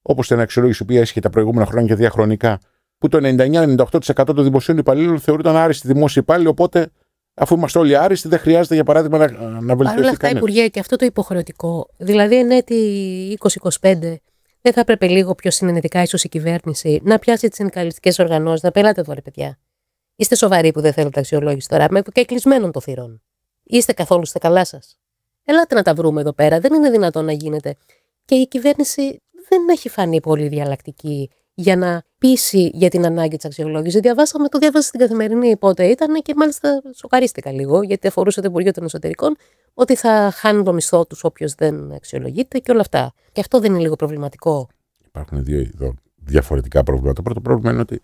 όπως την αξιολόγηση που έσχε τα προηγούμενα χρόνια και διαχρονικά, που το 99-98% των δημοσίων υπαλλήλων θεωρούνταν άριστοι δημόσιοι υπάλληλοι, οπότε. Αφού είμαστε όλοι άριστοι, δεν χρειάζεται για παράδειγμα να βελτιωθεί. Παρ' όλα αυτά, Υπουργέ, και αυτό το υποχρεωτικό, δηλαδή εν έτη 2025, δεν θα έπρεπε λίγο πιο συνενετικά ίσως η κυβέρνηση να πιάσει τις συνδικαλιστικές οργανώσεις, να πελάτε εδώ, ρε παιδιά. Είστε σοβαροί που δεν θέλετε αξιολόγηση τώρα, με και κλεισμένων των θυρών? Είστε καθόλου στα καλά σας? Ελάτε να τα βρούμε εδώ πέρα. Δεν είναι δυνατόν να γίνεται. Και η κυβέρνηση δεν έχει φανεί πολύ διαλλακτική για να πείσει για την ανάγκη της αξιολόγησης. Το διάβασα στην Καθημερινή πότε ήταν και μάλιστα σοκαρίστηκα λίγο, γιατί αφορούσε το Υπουργείο των Εσωτερικών, ότι θα χάνουν το μισθό τους όποιος δεν αξιολογείται και όλα αυτά. Και αυτό δεν είναι λίγο προβληματικό? Υπάρχουν δύο διαφορετικά προβλήματα. Το πρώτο πρόβλημα είναι ότι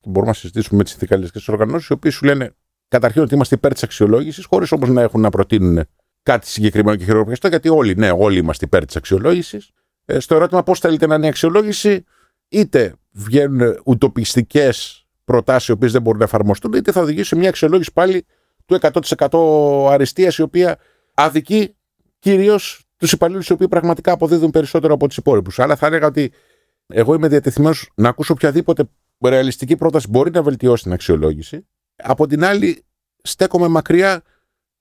μπορούμε να συζητήσουμε με τις συνδικαλιστικές οργανώσεις, οι οποίες σου λένε καταρχήν ότι είμαστε υπέρ της αξιολόγησης, χωρίς όμως να έχουν να προτείνουν κάτι συγκεκριμένο και χειροπιαστό, γιατί όλοι είμαστε υπέρ της αξιολόγησης. Στο ερώτημα πώς θέλετε να είναι η αξιολόγηση, είτε βγαίνουν ουτοπιστικές προτάσεις οι οποίες δεν μπορούν να εφαρμοστούν, είτε θα οδηγήσει σε μια αξιολόγηση πάλι του 100% αριστείας, η οποία αδικεί κυρίως τους υπαλλήλους οι οποίοι πραγματικά αποδίδουν περισσότερο από τους υπόλοιπους. Αλλά θα έλεγα ότι εγώ είμαι διατεθειμένος να ακούσω οποιαδήποτε ρεαλιστική πρόταση μπορεί να βελτιώσει την αξιολόγηση. Από την άλλη, στέκομαι μακριά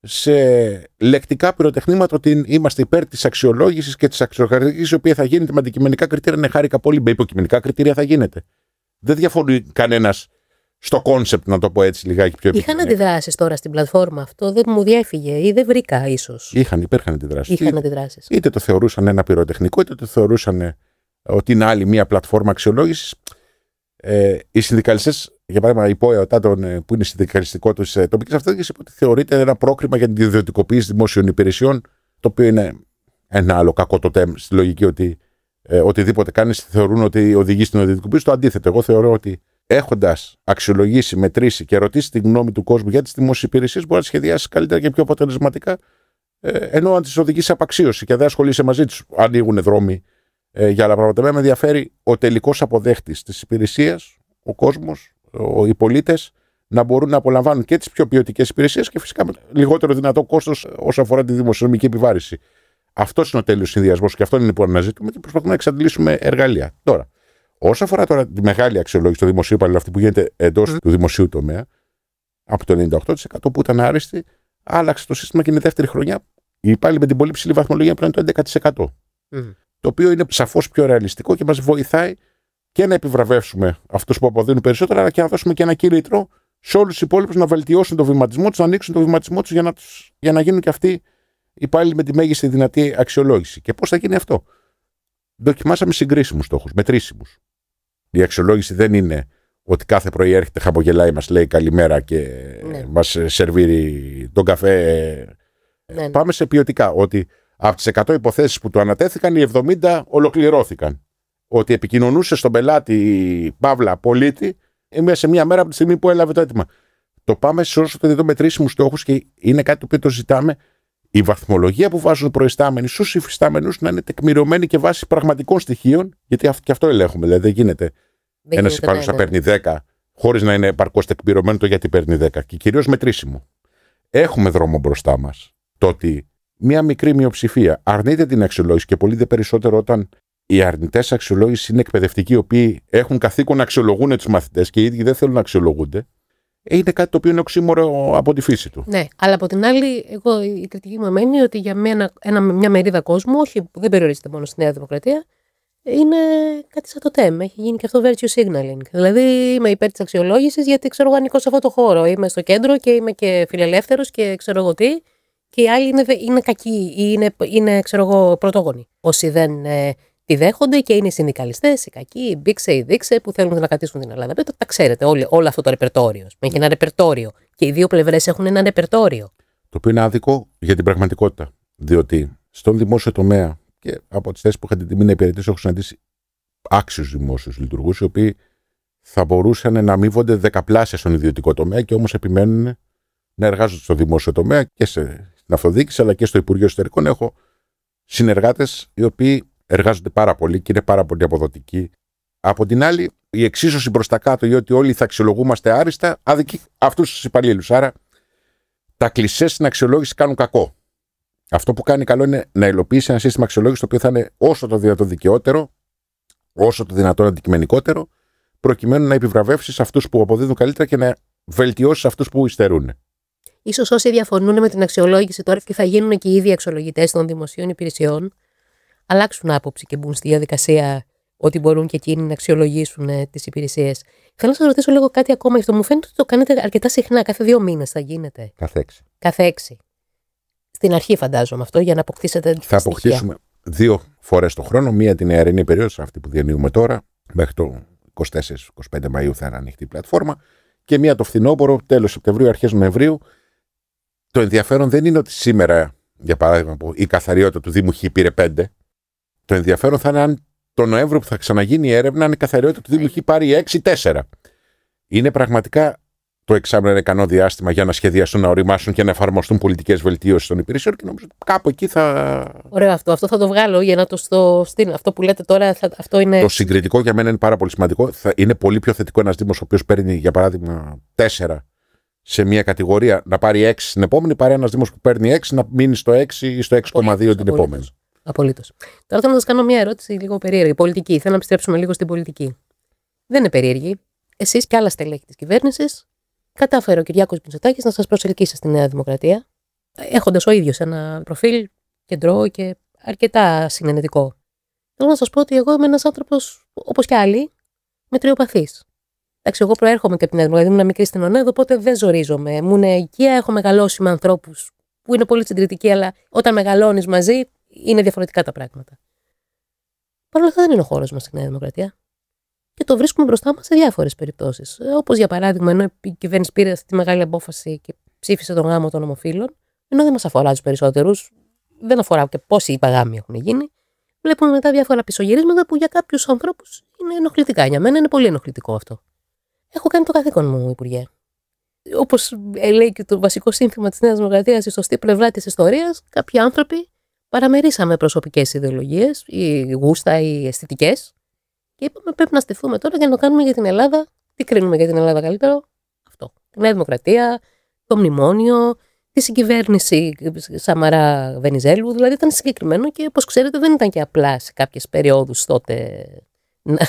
σε λεκτικά πυροτεχνήματα ότι είμαστε υπέρ της αξιολόγησης και της αξιοκρατικής, η οποία θα γίνεται με αντικειμενικά κριτήρια. Ναι, χάρηκα πολύ, με υποκειμενικά κριτήρια θα γίνεται. Δεν διαφωνεί κανένας στο κόνσεπτ, να το πω έτσι λιγάκι πιο επικειμενικά. Είχαν αντιδράσεις τώρα στην πλατφόρμα, αυτό δεν μου διέφυγε ή δεν βρήκα ίσως? Υπήρχαν αντιδράσεις. Είτε το θεωρούσαν ένα πυροτεχνικό, είτε το θεωρούσαν ότι είναι άλλη μια πλατφόρμα αξιολόγησης. Οι συνδικαλιστές, για παράδειγμα, η ΠΟΕ, που είναι συνδικαλιστικό τη τοπική αυτοδιοίκηση, ότι θεωρείται ένα πρόκριμα για την ιδιωτικοποίηση δημόσιων υπηρεσιών, το οποίο είναι ένα άλλο κακό το τέμ, στη λογική ότι οτιδήποτε κάνει θεωρούν ότι οδηγεί στην ιδιωτικοποίηση. Το αντίθετο. Εγώ θεωρώ ότι έχοντας αξιολογήσει, μετρήσει και ρωτήσει τη γνώμη του κόσμου για τις δημόσιες υπηρεσίες, μπορεί να τις σχεδιάσει καλύτερα και πιο αποτελεσματικά, ενώ αν τις οδηγήσει σε απαξίωση και δεν ασχολείσαι μαζί τους, ανοίγουν δρόμοι για άλλα πράγματα. Με ενδιαφέρει ο τελικός αποδέχτης της υπηρεσίας, ο κόσμος, οι πολίτες, να μπορούν να απολαμβάνουν και τις πιο ποιοτικές υπηρεσίες και φυσικά με λιγότερο δυνατό κόστος όσον αφορά τη δημοσιονομική επιβάρηση. Αυτός είναι ο τέλειος συνδυασμός και αυτό είναι που αναζητούμε και προσπαθούμε να εξαντλήσουμε εργαλεία. Τώρα, όσον αφορά τώρα τη μεγάλη αξιολόγηση του δημοσίου υπαλλήλου, αυτή που γίνεται εντός του δημοσίου τομέα, από το 98% που ήταν άριστη, άλλαξε το σύστημα και είναι δεύτερη χρονιά. Οι υπάλληλοι με την πολύ ψηλή βαθμολογία πλέον το 11%. Το οποίο είναι σαφώς πιο ρεαλιστικό και μας βοηθάει και να επιβραβεύσουμε αυτούς που αποδίνουν περισσότερα, αλλά και να δώσουμε και ένα κίνητρο σε όλους τους υπόλοιπους να βελτιώσουν τον βηματισμό τους, να ανοίξουν τον βηματισμό τους για να γίνουν και αυτοί υπάλληλοι με τη μέγιστη δυνατή αξιολόγηση. Και πώς θα γίνει αυτό? Δοκιμάσαμε συγκρίσιμους στόχους, μετρήσιμους. Η αξιολόγηση δεν είναι ότι κάθε πρωί έρχεται, χαμογελάει, μας λέει καλημέρα και μας σερβίρει τον καφέ. Πάμε σε ποιοτικά. Ότι από τις 100 υποθέσεις που του ανατέθηκαν, οι 70 ολοκληρώθηκαν. Ότι επικοινωνούσε στον πελάτη, παύλα, πολίτη, σε μία μέρα από τη στιγμή που έλαβε το αίτημα. Το πάμε σε όσο το δυνατόν μετρήσιμους στόχους και είναι κάτι το οποίο το ζητάμε. Η βαθμολογία που βάζουν οι προϊστάμενοι στους υφιστάμενους να είναι τεκμηριωμένη και βάσει πραγματικών στοιχείων, γιατί και αυτό ελέγχουμε. Δηλαδή δεν γίνεται ένας υπάλληλος να παίρνει 10 χωρίς να είναι επαρκώς τεκμηριωμένο το γιατί παίρνει 10. Και κυρίως μετρήσιμο. Έχουμε δρόμο μπροστά μας. Το ότι μία μικρή μειοψηφία αρνείται την αξιολόγηση και πολύ δε περισσότερο όταν οι αρνητές αξιολόγηση είναι εκπαιδευτικοί, οι οποίοι έχουν καθήκον να αξιολογούν τους μαθητές και οι ίδιοι δεν θέλουν να αξιολογούνται, είναι κάτι το οποίο είναι οξύμορο από τη φύση του. Ναι, αλλά από την άλλη, εγώ η κριτική μου μένει ότι για μια μερίδα κόσμου, όχι, δεν περιορίζεται μόνο στη Νέα Δημοκρατία, είναι κάτι σαν το TEM. Έχει γίνει και αυτό virtue signaling. Δηλαδή, είμαι υπέρ της αξιολόγησης γιατί ξέρω εγώ ανήκω σε αυτό το χώρο. Είμαι στο κέντρο και είμαι και φιλελεύθερος και ξέρω εγώ τι. Και οι άλλοι είναι κακοί ή είναι ξέρω εγώ, πρωτόγονοι. Όσοι δεν τη δέχονται και είναι οι συνδικαλιστές, οι κακοί, οι μπήξε, οι δείξε που θέλουν να κατήσουν την Ελλάδα. Τα ξέρετε, όλο αυτό το ρεπερτόριο. Έχει ένα ρεπερτόριο. Και οι δύο πλευρές έχουν ένα ρεπερτόριο. Το οποίο είναι άδικο για την πραγματικότητα. Διότι στον δημόσιο τομέα και από τις θέσεις που είχα την τιμή να υπηρετήσω, έχω συναντήσει άξιους δημόσιους λειτουργούς, οι οποίοι θα μπορούσαν να αμείβονται δεκαπλάσια στον ιδιωτικό τομέα και όμως επιμένουν να εργάζονται στο δημόσιο τομέα και στην αυτοδιοίκηση αλλά και στο Υπουργείο Εσωτερικών. Έχω συνεργάτες οι οποίοι εργάζονται πάρα πολύ και είναι πάρα πολύ αποδοτικοί. Από την άλλη, η εξίσωση προς τα κάτω ή ότι όλοι θα αξιολογούμαστε άριστα αδικεί αυτούς τους υπαλλήλους. Άρα, τα κλισέ στην αξιολόγηση κάνουν κακό. Αυτό που κάνει καλό είναι να υλοποιήσει ένα σύστημα αξιολόγηση το οποίο θα είναι όσο το δυνατόν δικαιότερο, όσο το δυνατόν αντικειμενικότερο, προκειμένου να επιβραβεύσει αυτούς που αποδίδουν καλύτερα και να βελτιώσει αυτούς που υστερούν. Ίσως όσοι διαφωνούν με την αξιολόγηση τώρα και θα γίνουν και οι ίδιοι αξιολογητές των δημοσίων υπηρεσιών, αλλάξουν άποψη και μπουν στη διαδικασία ότι μπορούν και εκείνοι να αξιολογήσουν τις υπηρεσίες. Θέλω να σας ρωτήσω λίγο κάτι ακόμα. Αυτό μου φαίνεται ότι το κάνετε αρκετά συχνά. Κάθε 2 μήνες θα γίνεται. Κάθε 6. Στην αρχή φαντάζομαι αυτό για να αποκτήσετε. Θα αποκτήσουμε 2 φορές το χρόνο. Μία την νεαρινή περίοδο, αυτή που διανύουμε τώρα, μέχρι το 24-25 Μαΐου θα είναι ανοιχτή η πλατφόρμα. Και μία το φθινόπωρο, τέλος Σεπτεμβρίου, αρχές Νοεμβρίου. Το ενδιαφέρον δεν είναι ότι σήμερα, για παράδειγμα, η καθαριότητα του Δήμου Χ πήρε 5. Το ενδιαφέρον θα είναι αν το Νοέμβριο που θα ξαναγίνει η έρευνα, αν η καθαριότητα του Δήμου Χ πάρει 6-4. Είναι πραγματικά το εξάμηνο ένα ικανό διάστημα για να σχεδιαστούν, να οριμάσουν και να εφαρμοστούν πολιτικές βελτίωσεις των υπηρεσιών και νομίζω κάπου εκεί θα. Ωραίο αυτό. Αυτό θα το βγάλω για να το στείλω. Αυτό που λέτε τώρα, αυτό είναι. Το συγκριτικό για μένα είναι πάρα πολύ σημαντικό. Είναι πολύ πιο θετικό ένας Δήμος ο οποίος παίρνει, για παράδειγμα, 4 σε μια κατηγορία να πάρει 6 στην επόμενη, παρά ένας Δήμος που παίρνει 6 να μείνει στο 6 ή στο 6,2 την επόμενη. Απολύτως. Τώρα θέλω να σας κάνω μια ερώτηση λίγο περίεργη. Πολιτική. Θέλω να επιστρέψουμε λίγο στην πολιτική. Δεν είναι περίεργη. Εσείς και άλλα στελέχη της κυβέρνησης, κατάφερε ο Κυριάκος Μητσοτάκης να σας προσελκύσει στη Νέα Δημοκρατία, έχοντας ο ίδιος ένα προφίλ κεντρό και αρκετά συνενετικό. Θέλω να σας πω ότι εγώ είμαι ένας άνθρωπος, όπως και άλλοι, μετριοπαθής. Εντάξει, εγώ προέρχομαι και από την Νέα Δημοκρατία, ήμουν μικρή στην ΟΝΕΔ, οπότε δεν ζορίζομαι. Ήμουν οικία, έχω μεγαλώσει με ανθρώπους που είναι πολύ συντηρητικοί, αλλά όταν μεγαλώνεις μαζί είναι διαφορετικά τα πράγματα. Παρ' όλα αυτά δεν είναι ο χώρος μας στη Νέα Δημοκρατία. Και το βρίσκουμε μπροστά μας σε διάφορες περιπτώσεις. Όπως για παράδειγμα, ενώ η κυβέρνηση πήρε αυτή τη μεγάλη απόφαση και ψήφισε τον γάμο των ομοφύλων, ενώ δεν μας αφορά τους περισσότερους, δεν αφορά και πόσοι υπαγάμοι έχουν γίνει, βλέπουμε μετά διάφορα πισωγυρίσματα που για κάποιους ανθρώπους είναι ενοχλητικά. Για μένα είναι πολύ ενοχλητικό αυτό. Έχω κάνει το καθήκον μου, Υπουργέ. Όπως λέει και το βασικό σύνθημα της Νέας Δημοκρατίας, η σωστή πλευρά της ιστορίας, κάποιοι άνθρωποι παραμερίσαμε προσωπικές ιδεολογίες, ή γούστα ή αισθητικές, και είπαμε πρέπει να στηθούμε τώρα για να το κάνουμε για την Ελλάδα. Τι κρίνουμε για την Ελλάδα καλύτερο? Αυτό. Τη Νέα Δημοκρατία, το μνημόνιο, τη συγκυβέρνηση Σαμαρά-Βενιζέλου. Δηλαδή ήταν συγκεκριμένο και, όπως ξέρετε, δεν ήταν και απλά σε κάποιες περιόδους τότε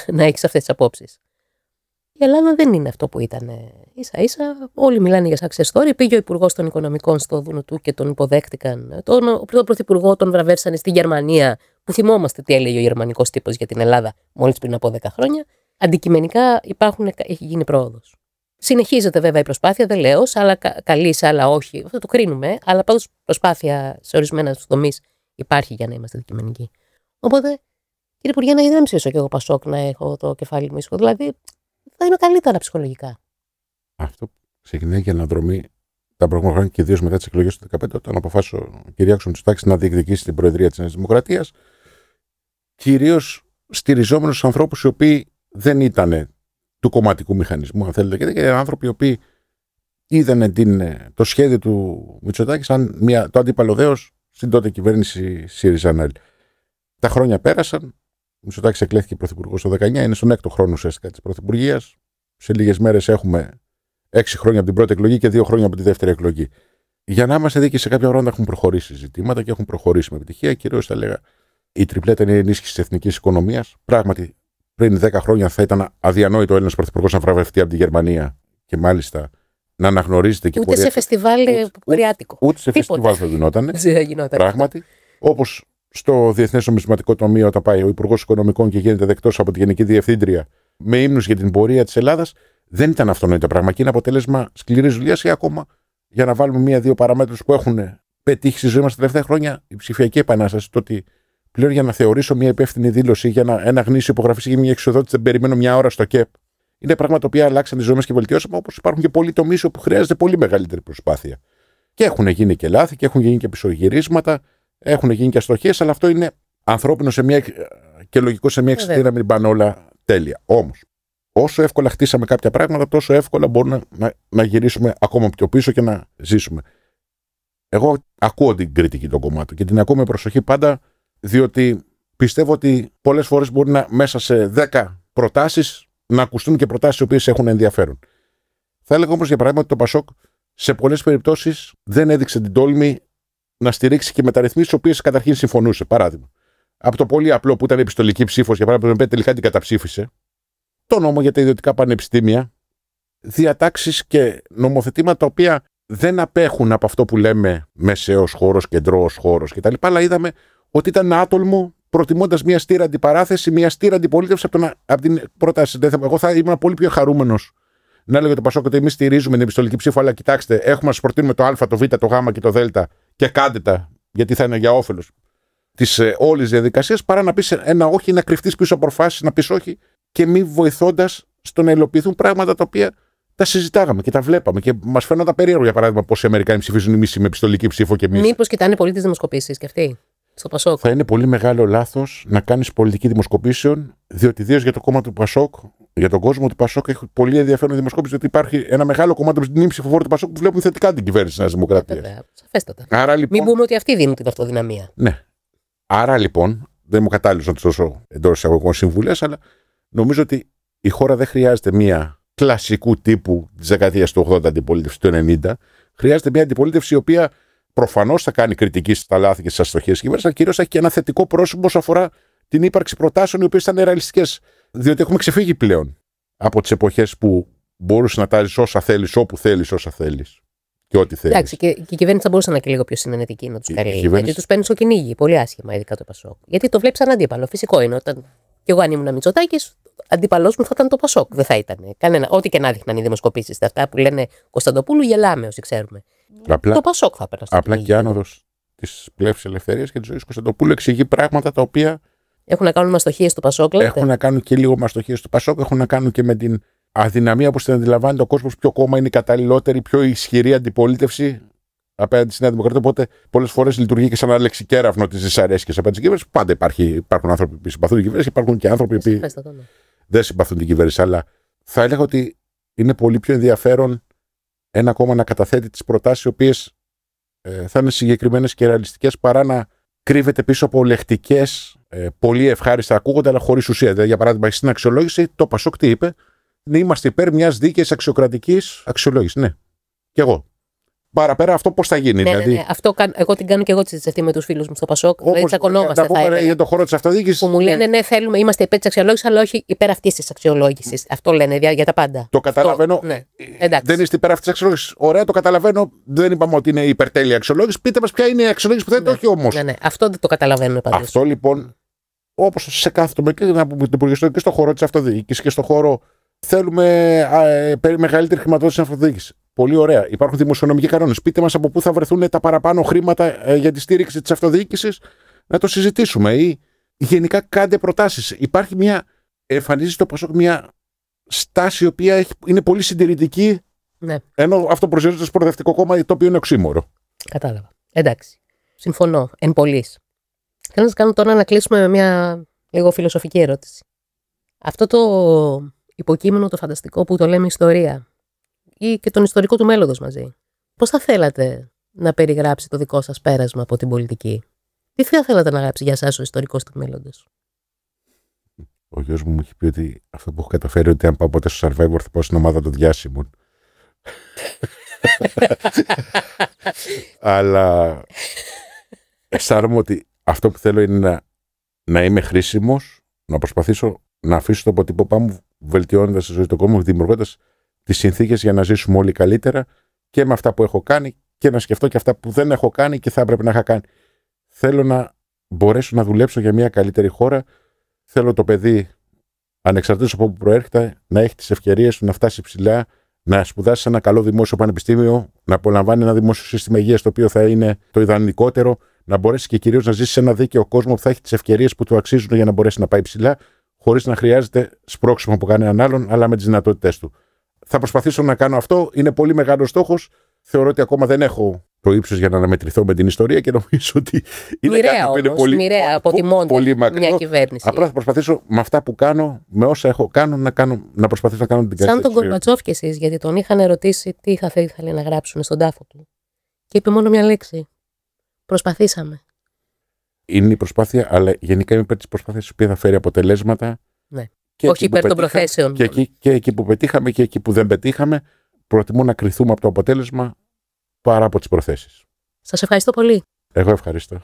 να έχεις αυτές τις απόψεις. Η Ελλάδα δεν είναι αυτό που ήταν. Ίσα-ίσα, όλοι μιλάνε για success story. Πήγε ο Υπουργός των Οικονομικών στο Δούνο του και τον υποδέχτηκαν. Τον Πρωθυπουργό τον βραβεύσανε στη Γερμανία, που θυμόμαστε τι έλεγε ο γερμανικός τύπος για την Ελλάδα μόλις πριν από 10 χρόνια. Αντικειμενικά έχει γίνει πρόοδος. Συνεχίζεται βέβαια η προσπάθεια, δεν λέω, σε άλλα καλή, σε άλλα όχι. Αυτό το κρίνουμε, αλλά πάντως προσπάθεια σε ορισμένα τομείς υπάρχει για να είμαστε αντικειμενικοί. Οπότε, κύριε Υπουργέ, να δεν ψήσω κι εγώ Πασόκ να έχω το κεφάλι μου ήσυχο. Δηλαδή, θα είμαι καλύτερα ψυχολογικά. Αυτό ξεκινάει και αναδρομή τα προηγούμενα χρόνια και ιδίως μετά τις εκλογές του 2015, όταν αποφάσισε ο Κυριάκος Μητσοτάκης να διεκδικήσει την Προεδρία της Νέας Δημοκρατίας, κυρίως στηριζόμενος στους ανθρώπους οι οποίοι δεν ήταν του κομματικού μηχανισμού, αν θέλετε, και άνθρωποι οι οποίοι είδαν το σχέδιο του Μητσοτάκη σαν το αντίπαλο δέος στην τότε κυβέρνηση ΣΥΡΙΖΑ. Τα χρόνια πέρασαν. Ο Μητσοτάκης εκλέχθηκε πρωθυπουργός το 19, είναι στον 6ο χρόνο ουσιαστικά της πρωθυπουργίας. Σε λίγες μέρες έχουμε 6 χρόνια από την πρώτη εκλογή και 2 χρόνια από τη δεύτερη εκλογή. Για να είμαστε δίκαιοι, σε κάποια πράγματα έχουν προχωρήσει ζητήματα και έχουν προχωρήσει με επιτυχία. Κυρίως θα έλεγα η τριπλέτα είναι η ενίσχυση της εθνικής οικονομίας. Πράγματι, πριν 10 χρόνια θα ήταν αδιανόητο ο Έλληνας πρωθυπουργός να βραβευτεί από τη Γερμανία και μάλιστα να αναγνωρίζεται και ούτε σε φεστιβάλ πουριάτικο. Ούτε σε φεστιβάλ θα γινόταν. Πράγματι. Όπως στο Διεθνές Νομισματικό Ταμείο, όταν πάει ο Υπουργός Οικονομικών και γίνεται δεκτός από τη Γενική Διευθύντρια με ύμνους για την πορεία της Ελλάδας, δεν ήταν αυτονόητο πράγμα. Και είναι αποτέλεσμα σκληρής δουλειάς ή ακόμα για να βάλουμε 1-2 παραμέτρους που έχουν πετύχει στη ζωή μας τα τελευταία χρόνια, η ψηφιακή επανάσταση. Το ότι πλέον για να θεωρήσω μια υπεύθυνη δήλωση, για ένα γνήσιο υπογραφή ή μια εξοδότηση, δεν περιμένω μια ώρα στο ΚΕΠ. Είναι πράγματα τα οποία αλλάξαν τη ζωή μας και βελτιώσαμε, όπως υπάρχουν και πολλοί τομείς όπου χρειάζεται πολύ μεγαλύτερη προσπάθεια. Και έχουν γίνει και λάθη και έχουν γίνει και πισωγυρίσματα, έχουν γίνει και αστοχίες, αλλά αυτό είναι ανθρώπινο και λογικό σε μια εξαιτία να μην πάνε όλα τέλεια. Όμως, όσο εύκολα χτίσαμε κάποια πράγματα, τόσο εύκολα μπορούμε να γυρίσουμε ακόμα πιο πίσω και να ζήσουμε. Εγώ ακούω την κριτική των κομμάτων και την ακούω με προσοχή πάντα, διότι πιστεύω ότι πολλές φορές μπορεί μέσα σε 10 προτάσεις να ακουστούν και προτάσεις οι οποίες έχουν ενδιαφέρον. Θα έλεγα όμως για παράδειγμα ότι το Πασόκ σε πολλές περιπτώσεις δεν έδειξε την τόλμη να στηρίξει και μεταρρυθμίσεις, τις οποίες καταρχήν συμφωνούσε. Παράδειγμα, από το πολύ απλό που ήταν επιστολική ψήφος, για παράδειγμα, που τελικά την καταψήφισε, το νόμο για τα ιδιωτικά πανεπιστήμια, διατάξεις και νομοθετήματα τα οποία δεν απέχουν από αυτό που λέμε μεσαίος χώρος, κεντρός χώρος κτλ. Αλλά είδαμε ότι ήταν άτολμο, προτιμώντας μια στήρα αντιπαράθεση, μια στήρα αντιπολίτευση από την πρόταση. Εγώ θα ήμουν πολύ πιο χαρούμενος να έλεγε το Πασόκ ότι εμείς στηρίζουμε την επιστολική ψήφο, αλλά κοιτάξτε, έχουμε να σας προτείνουμε το Α, το Β, το Γ και το Δ και κάντε τα, γιατί θα είναι για όφελος της όλης διαδικασίας, παρά να πεις ένα όχι, να κρυφτείς πίσω από προφάσεις, να πεις όχι και μη βοηθώντας στο να υλοποιηθούν πράγματα τα οποία τα συζητάγαμε και τα βλέπαμε και μας φαίνονταν περίεργο, για παράδειγμα, πώς οι Αμερικάνοι ψηφίζουν εμείς με επιστολική ψήφο και εμείς. Μήπως κοιτάνε πολύ τις δημοσκοπήσεις και αυτοί στο Πασόκ? Θα είναι πολύ μεγάλο λάθος να κάνεις πολιτική δημοσκοπήσεων, διότι ιδίως για το κόμμα του Πασόκ, για τον κόσμο του Πασόκ, έχει πολύ ενδιαφέρον δημοσκόπηση, διότι υπάρχει ένα μεγάλο κομμάτι από την ψηφοφόρη του Πασόκ που βλέπουν θετικά την κυβέρνηση της Νέας Δημοκρατίας. Σαφέστατα. Άρα, λοιπόν, μην πούμε ότι αυτοί δίνουν την αυτοδυναμία. Ναι. Άρα λοιπόν, δεν μου κατάλληλος να τους δώσω εντός εισαγωγικών συμβουλές, αλλά νομίζω ότι η χώρα δεν χρειάζεται μια κλασικού τύπου της δεκαετίας του 80 αντιπολίτευση, του 90. Χρειάζεται μια αντιπολίτευση η οποία προφανώς θα κάνει κριτική στα λάθη και στις αστοχίες της κυβέρνησης, αλλά κυρίως θα έχει και ένα θετικό πρόσωπο όσο αφορά την ύπαρξη προτάσεων οι οποίες ήταν ρεαλιστικές. Διότι έχουμε ξεφύγει πλέον από τις εποχές που μπορούσε να τάζεις όσα θέλεις, όπου θέλεις, όσα θέλεις. Και ό,τι θέλεις. Εντάξει, και η κυβέρνηση θα μπορούσε να είναι και λίγο πιο συνενετική να τους καλεί. Γιατί τους παίρνει στο κυνήγι πολύ άσχημα, ειδικά το Πασόκ. Γιατί το βλέπει σαν αντίπαλο. Φυσικό είναι. Όταν κι εγώ αν ήμουν Μητσοτάκης, αντίπαλός μου θα ήταν το Πασόκ. Δεν θα ήταν. Ό,τι και να δείχναν οι δημοσκοπήσεις. Αυτά που λένε Κωνσταντοπούλου, γελάμε όσοι ξέρουμε. Το Πασόκ θα πέρασε. Απλά και άνοδος της πλεύσης ελευθερίας και της ζωής Κωνσταντοπούλου εξηγεί πράγματα τα οποία. Έχουν να κάνουν με αστοχίες του Πασόκ, λέτε. Έχουν να κάνουν και λίγο με αστοχίες του Πασόκ, έχουν να κάνουν και με την αδυναμία που την αντιλαμβάνεται ο κόσμος, ποιο κόμμα είναι η καταλληλότερη, πιο ισχυρή αντιπολίτευση απέναντι στη Νέα Δημοκρατία. Οπότε πολλές φορές λειτουργεί και σαν ένα λεξικέραυνο της δυσαρέσκειας απέναντι στην κυβέρνηση. Πάντα υπάρχουν άνθρωποι που συμπαθούν την κυβέρνηση, υπάρχουν και άνθρωποι που δεν συμπαθούν την κυβέρνηση. Αλλά θα έλεγα ότι είναι πολύ πιο ενδιαφέρον ένα κόμμα να καταθέτει τις προτάσεις οι οποίες θα είναι συγκεκριμένες και ρεαλιστικές παρά να κρύβεται πίσω από λεκτικές, πολύ ευχάριστα ακούγονται, αλλά χωρίς ουσία. Δηλαδή, για παράδειγμα, στην αξιολόγηση, το Πασόκ τι είπε? Είμαστε υπέρ μιας δίκαιης αξιοκρατικής αξιολόγησης. Ναι. Κι εγώ. Παραπέρα αυτό πώς θα γίνει? Ναι, δηλαδή, ναι. Αυτό εγώ την κάνω και εγώ τη συζήτηση με τους φίλους μου στο Πασόκ. Δηλαδή, τσακωνόμαστε. Να πούμε για το χώρο της αυτοδιοίκησης. Που μου λένε ναι, θέλουμε, είμαστε υπέρ της αξιολόγησης, αλλά όχι υπέρ αυτής της αξιολόγησης. Αυτό λένε για τα πάντα. Το καταλαβαίνω. Αυτό, ναι. Δεν είστε υπέρ αυτής της αξιολόγησης. Ωραία, το καταλαβαίνω. Δεν είπαμε ότι είναι υπερτέλεια αξιολόγηση. Πείτε μας ποια είναι η αξιολόγηση που θέλετε, όχι όμως. Ναι, ναι. Αυτό δεν το καταλαβαίνω πάντως. Αυτό λοιπόν, όπως σε κάθε τομέα, να πούμε το Υπουργείο και στον χώρο της αυτοδιοίκησης και στον χώρο. Θέλουμε μεγαλύτερη χρηματοδότηση στην αυτοδιοίκηση. Πολύ ωραία. Υπάρχουν δημοσιονομικοί κανόνες. Πείτε μας από πού θα βρεθούν τα παραπάνω χρήματα για τη στήριξη της αυτοδιοίκησης, να το συζητήσουμε. Ή γενικά κάντε προτάσεις. Υπάρχει εμφανίζει στο Πασόκ μια στάση η οποία είναι πολύ συντηρητική. Ναι. Ενώ αυτό προσδιορίζεται ως προοδευτικό κόμμα, το οποίο είναι οξύμορο. Κατάλαβα. Εντάξει. Συμφωνώ. Εν πολλοίς. Θέλω να σας κάνω τώρα να κλείσουμε με μια λίγο φιλοσοφική ερώτηση. Αυτό το υποκείμενο, το φανταστικό που το λέμε ιστορία, ή και τον ιστορικό του μέλλοντος μαζί, πώς θα θέλατε να περιγράψει το δικό σας πέρασμα από την πολιτική? Τι θα θέλατε να γράψει για εσάς ο ιστορικός του μέλλοντος? Ο γιος μου έχει πει ότι αυτό που έχω καταφέρει, ότι αν πάω ποτέ στο Survivor θα πάω στην ομάδα των διάσημων. Αλλά αισθάνομαι ότι αυτό που θέλω είναι να είμαι χρήσιμος, να προσπαθήσω να αφήσω το αποτύπωμά μου, βελτιώνοντας τη ζωή του κόσμου, δημιουργώντας τις συνθήκες για να ζήσουμε όλοι καλύτερα και με αυτά που έχω κάνει και να σκεφτώ και αυτά που δεν έχω κάνει και θα έπρεπε να είχα κάνει. Θέλω να μπορέσω να δουλέψω για μια καλύτερη χώρα. Θέλω το παιδί, ανεξαρτήτως από όπου προέρχεται, να έχει τις ευκαιρίες του να φτάσει ψηλά, να σπουδάσει σε ένα καλό δημόσιο πανεπιστήμιο, να απολαμβάνει ένα δημόσιο σύστημα υγείας το οποίο θα είναι το ιδανικότερο, να μπορέσει και κυρίως να ζήσει σε ένα δίκαιο κόσμο που θα έχει τις ευκαιρίες που του αξίζουν για να μπορέσει να πάει ψηλά, χωρίς να χρειάζεται σπρώξιμο από κανέναν άλλον, αλλά με τις δυνατότητές του. Θα προσπαθήσω να κάνω αυτό. Είναι πολύ μεγάλος στόχος. Θεωρώ ότι ακόμα δεν έχω το ύψος για να αναμετρηθώ με την ιστορία και νομίζω ότι είναι μοιραία, κάτι που είναι όμως, πολύ, μοιραία από τη μόνη μια κυβέρνηση. Απλά θα προσπαθήσω με αυτά που κάνω, με όσα έχω κάνω, να προσπαθήσω να κάνω την καλύτερη. Σαν τον Γκορμπατσόφ κι εσείς, γιατί τον είχαν ερωτήσει τι θα ήθελε να γράψουν στον τάφο του. Και είπε μόνο μια λέξη. Προσπαθήσαμε. Είναι η προσπάθεια, αλλά γενικά είμαι υπέρ της προσπάθειας η οποία θα φέρει αποτελέσματα. Ναι. Και όχι υπέρ των προθέσεων. Και εκεί που πετύχαμε και εκεί που δεν πετύχαμε, προτιμώ να κριθούμε από το αποτέλεσμα παρά από τις προθέσεις. Σας ευχαριστώ πολύ. Εγώ ευχαριστώ.